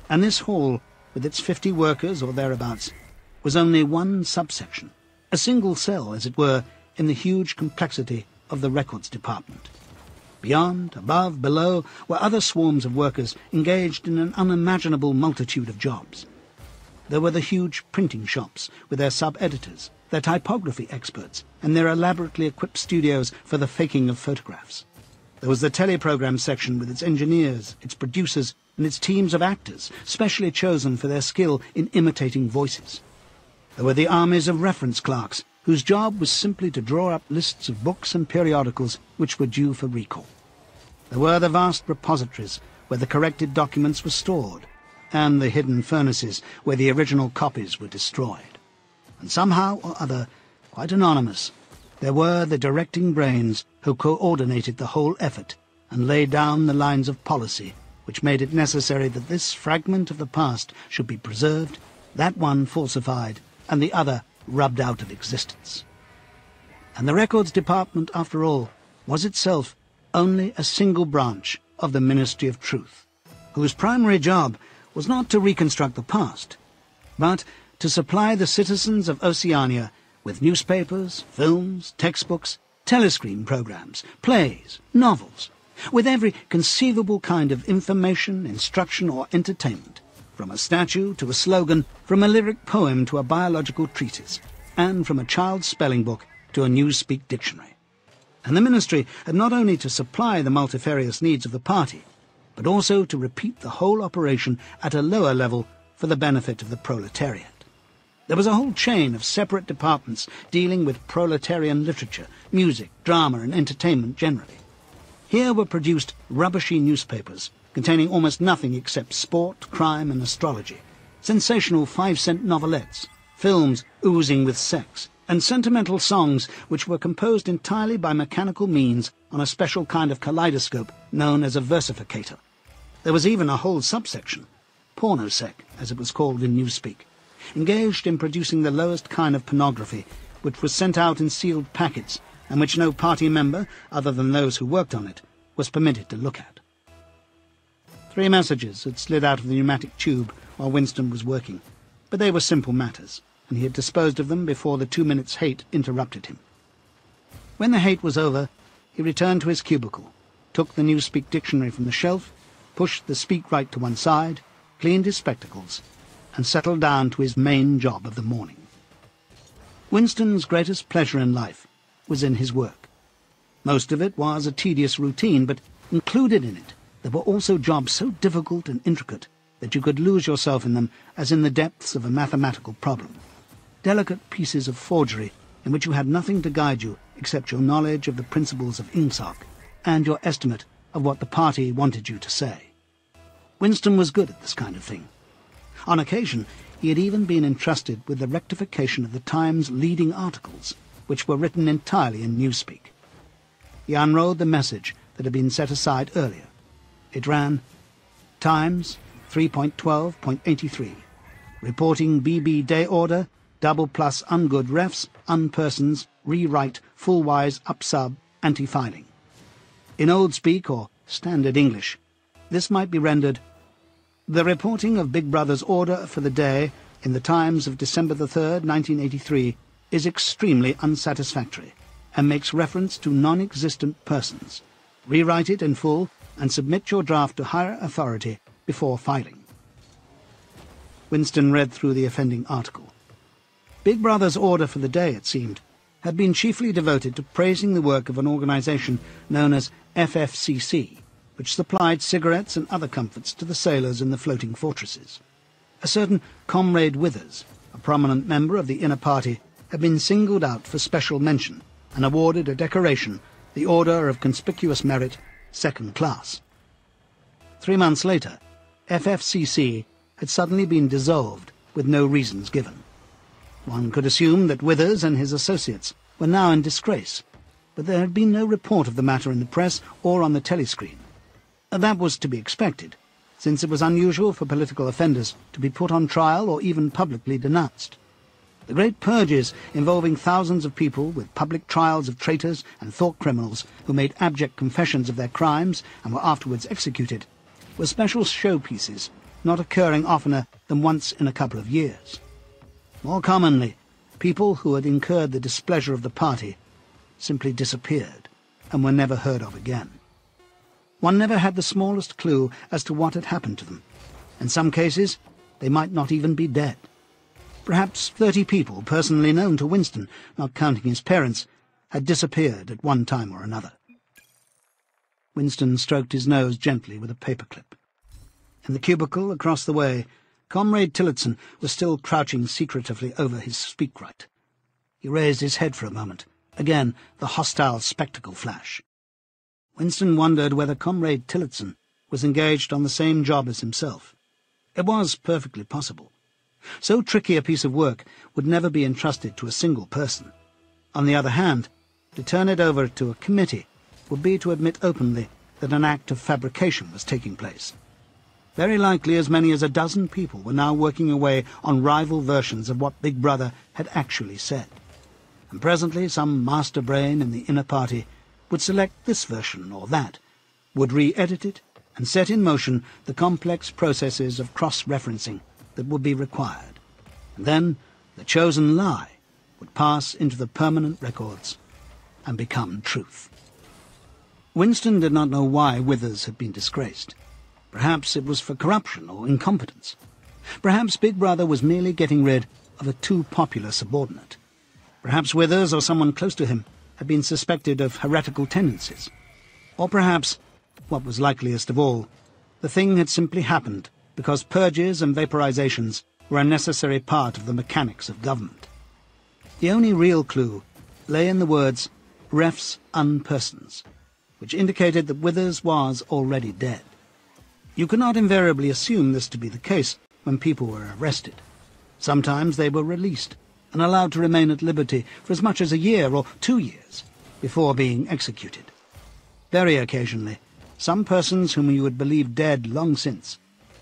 And this hall, with its 50 workers or thereabouts, was only one subsection, a single cell, as it were, in the huge complexity of the records department. Beyond, above, below, were other swarms of workers engaged in an unimaginable multitude of jobs. There were the huge printing shops, with their sub-editors, their typography experts, and their elaborately equipped studios for the faking of photographs. There was the teleprogram section with its engineers, its producers, and its teams of actors, specially chosen for their skill in imitating voices. There were the armies of reference clerks, whose job was simply to draw up lists of books and periodicals which were due for recall. There were the vast repositories where the corrected documents were stored, and the hidden furnaces where the original copies were destroyed. And somehow or other, quite anonymous, there were the directing brains who coordinated the whole effort and laid down the lines of policy which made it necessary that this fragment of the past should be preserved, that one falsified, and the other rubbed out of existence. And the records department, after all, was itself only a single branch of the Ministry of Truth, whose primary job was not to reconstruct the past, but to supply the citizens of Oceania with newspapers, films, textbooks, telescreen programs, plays, novels, with every conceivable kind of information, instruction, or entertainment, from a statue to a slogan, from a lyric poem to a biological treatise, and from a child's spelling book to a Newspeak dictionary. And the ministry had not only to supply the multifarious needs of the party, but also to repeat the whole operation at a lower level for the benefit of the proletariat. There was a whole chain of separate departments dealing with proletarian literature, music, drama, and entertainment generally. Here were produced rubbishy newspapers containing almost nothing except sport, crime, and astrology, sensational 5-cent novelettes, films oozing with sex, and sentimental songs which were composed entirely by mechanical means on a special kind of kaleidoscope known as a versificator. There was even a whole subsection, pornosec, as it was called in Newspeak, engaged in producing the lowest kind of pornography, which was sent out in sealed packets, and which no party member, other than those who worked on it, was permitted to look at. 3 messages had slid out of the pneumatic tube while Winston was working, but they were simple matters, and he had disposed of them before the 2 minutes hate interrupted him. When the hate was over, he returned to his cubicle, took the Newspeak dictionary from the shelf, pushed the speakwrite to one side, cleaned his spectacles, and settled down to his main job of the morning. Winston's greatest pleasure in life was in his work. Most of it was a tedious routine, but included in it there were also jobs so difficult and intricate that you could lose yourself in them as in the depths of a mathematical problem. Delicate pieces of forgery in which you had nothing to guide you except your knowledge of the principles of Ingsoc and your estimate of what the party wanted you to say. Winston was good at this kind of thing. On occasion, he had even been entrusted with the rectification of the Times' leading articles, which were written entirely in Newspeak. He unrolled the message that had been set aside earlier. It ran, Times 3.12.83, reporting BB day order, double plus ungood refs, unpersons, rewrite, full-wise, upsub, anti-filing. In Old Speak, or Standard English, this might be rendered, the reporting of Big Brother's order for the day in the Times of December the 3rd, 1983, is extremely unsatisfactory and makes reference to non-existent persons. Rewrite it in full and submit your draft to higher authority before filing. Winston read through the offending article. Big Brother's order for the day, it seemed, had been chiefly devoted to praising the work of an organisation known as FFCC, which supplied cigarettes and other comforts to the sailors in the floating fortresses. A certain Comrade Withers, a prominent member of the inner party, had been singled out for special mention and awarded a decoration, the Order of Conspicuous Merit, 2nd Class. 3 months later, FFCC had suddenly been dissolved with no reasons given. One could assume that Withers and his associates were now in disgrace, but there had been no report of the matter in the press or on the telescreen. That was to be expected, since it was unusual for political offenders to be put on trial or even publicly denounced. The great purges involving thousands of people with public trials of traitors and thought criminals who made abject confessions of their crimes and were afterwards executed were special showpieces, not occurring oftener than once in a couple of years. More commonly, people who had incurred the displeasure of the party simply disappeared and were never heard of again. One never had the smallest clue as to what had happened to them. In some cases, they might not even be dead. Perhaps 30 people personally known to Winston, not counting his parents, had disappeared at one time or another. Winston stroked his nose gently with a paperclip. In the cubicle across the way, Comrade Tillotson was still crouching secretively over his speakwrite. He raised his head for a moment. Again, the hostile spectacle flash. Winston wondered whether Comrade Tillotson was engaged on the same job as himself. It was perfectly possible. So tricky a piece of work would never be entrusted to a single person. On the other hand, to turn it over to a committee would be to admit openly that an act of fabrication was taking place. Very likely as many as a dozen people were now working away on rival versions of what Big Brother had actually said. And presently some master brain in the inner party would select this version or that, would re-edit it, and set in motion the complex processes of cross-referencing that would be required. And then the chosen lie would pass into the permanent records and become truth. Winston did not know why Withers had been disgraced. Perhaps it was for corruption or incompetence. Perhaps Big Brother was merely getting rid of a too popular subordinate. Perhaps Withers or someone close to him had been suspected of heretical tendencies. Or perhaps, what was likeliest of all, the thing had simply happened because purges and vaporizations were a necessary part of the mechanics of government. The only real clue lay in the words refs unpersons, which indicated that Withers was already dead. You could not invariably assume this to be the case when people were arrested. Sometimes they were released and allowed to remain at liberty for as much as a year or 2 years before being executed. Very occasionally, some persons whom you would believe dead long since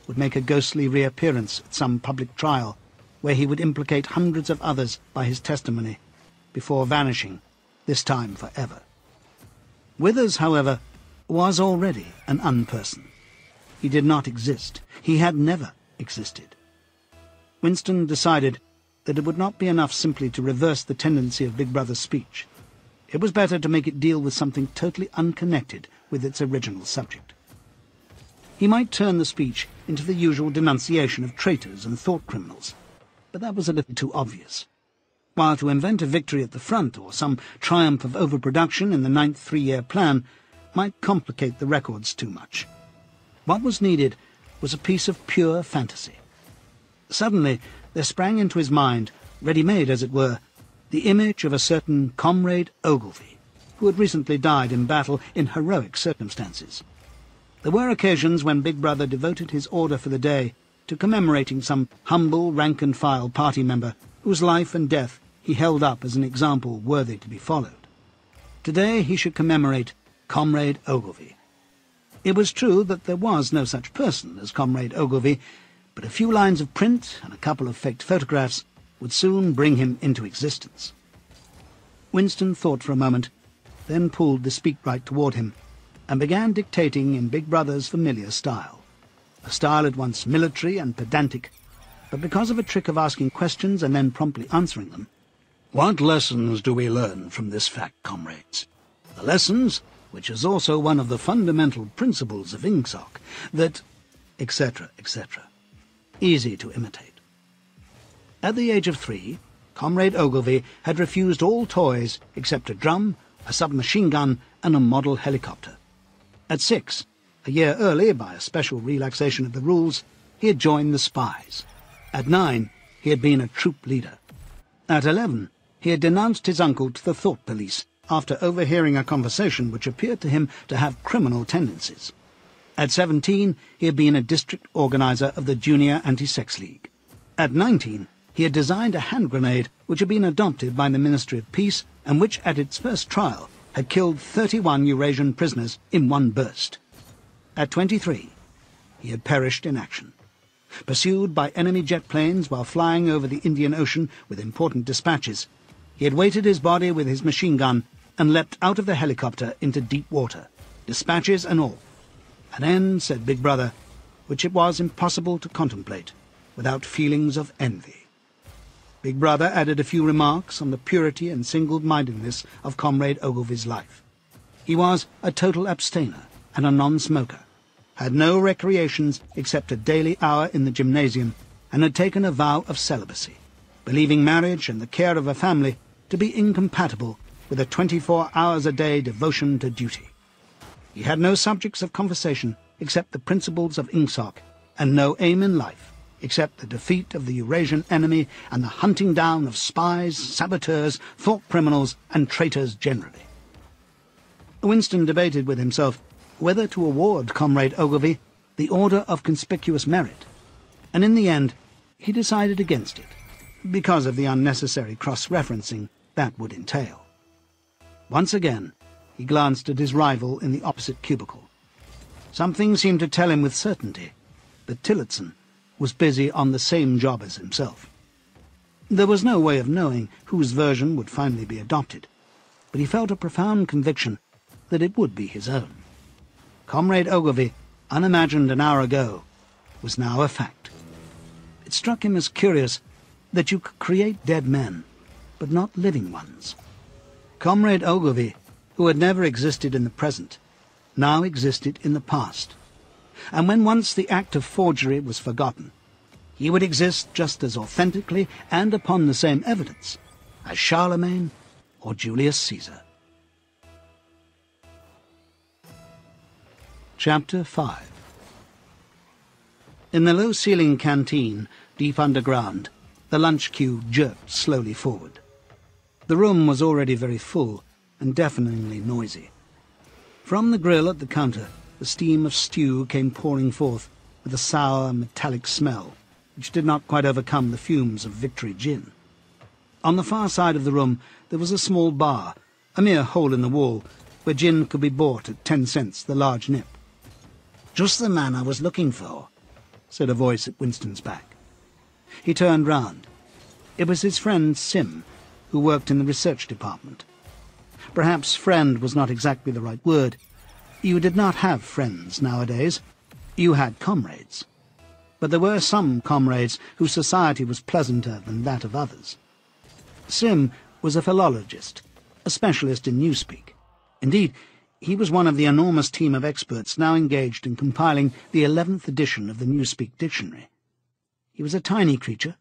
would make a ghostly reappearance at some public trial where he would implicate hundreds of others by his testimony before vanishing, this time forever. Withers, however, was already an unperson. He did not exist. He had never existed. Winston decided that it would not be enough simply to reverse the tendency of Big Brother's speech. It was better to make it deal with something totally unconnected with its original subject. He might turn the speech into the usual denunciation of traitors and thought criminals, but that was a little too obvious. While to invent a victory at the front or some triumph of overproduction in the 9th three-year plan might complicate the records too much. What was needed was a piece of pure fantasy. Suddenly there sprang into his mind, ready-made as it were, the image of a certain Comrade Ogilvy, who had recently died in battle in heroic circumstances. There were occasions when Big Brother devoted his order for the day to commemorating some humble rank-and-file party member whose life and death he held up as an example worthy to be followed. Today he should commemorate Comrade Ogilvy. It was true that there was no such person as Comrade Ogilvy, but a few lines of print and a couple of faked photographs would soon bring him into existence. Winston thought for a moment, then pulled the speakwrite toward him, and began dictating in Big Brother's familiar style, a style at once military and pedantic, but because of a trick of asking questions and then promptly answering them. "What lessons do we learn from this fact, comrades? The lessons, which is also one of the fundamental principles of Ingsoc, that," etc., etc. Easy to imitate. At the age of 3, Comrade Ogilvy had refused all toys except a drum, a submachine gun, and a model helicopter. At 6, a year early, by a special relaxation of the rules, he had joined the Spies. At 9, he had been a troop leader. At 11, he had denounced his uncle to the Thought Police after overhearing a conversation which appeared to him to have criminal tendencies. At 17, he had been a district organizer of the Junior Anti-Sex League. At 19, he had designed a hand grenade which had been adopted by the Ministry of Peace and which, at its first trial, had killed 31 Eurasian prisoners in one burst. At 23, he had perished in action. Pursued by enemy jet planes while flying over the Indian Ocean with important dispatches, he had weighted his body with his machine gun and leapt out of the helicopter into deep water, dispatches and all. An end, said Big Brother, which it was impossible to contemplate without feelings of envy. Big Brother added a few remarks on the purity and single-mindedness of Comrade Ogilvy's life. He was a total abstainer and a non-smoker, had no recreations except a daily hour in the gymnasium, and had taken a vow of celibacy, believing marriage and the care of a family to be incompatible with a 24-hours-a-day devotion to duty. He had no subjects of conversation except the principles of Ingsoc, and no aim in life except the defeat of the Eurasian enemy and the hunting down of spies, saboteurs, thought criminals, and traitors generally. Winston debated with himself whether to award Comrade Ogilvy the Order of Conspicuous Merit, and in the end he decided against it, because of the unnecessary cross-referencing that would entail. Once again he glanced at his rival in the opposite cubicle. Something seemed to tell him with certainty that Tillotson was busy on the same job as himself. There was no way of knowing whose version would finally be adopted, but he felt a profound conviction that it would be his own. Comrade Ogilvy, unimagined an hour ago, was now a fact. It struck him as curious that you could create dead men, but not living ones. Comrade Ogilvy, who had never existed in the present, now existed in the past. And when once the act of forgery was forgotten, he would exist just as authentically and upon the same evidence as Charlemagne or Julius Caesar. Chapter 5. In the low-ceiling canteen, deep underground, the lunch queue jerked slowly forward. The room was already very full and deafeningly noisy. From the grill at the counter, the steam of stew came pouring forth with a sour, metallic smell, which did not quite overcome the fumes of Victory gin. On the far side of the room there was a small bar, a mere hole in the wall, where gin could be bought at 10 cents the large nip. "Just the man I was looking for," said a voice at Winston's back. He turned round. It was his friend Sim, who worked in the research department. Perhaps friend was not exactly the right word. You did not have friends nowadays. You had comrades. But there were some comrades whose society was pleasanter than that of others. Sim was a philologist, a specialist in newspeak. Indeed, he was one of the enormous team of experts now engaged in compiling the 11th edition of the Newspeak Dictionary. He was a tiny creature,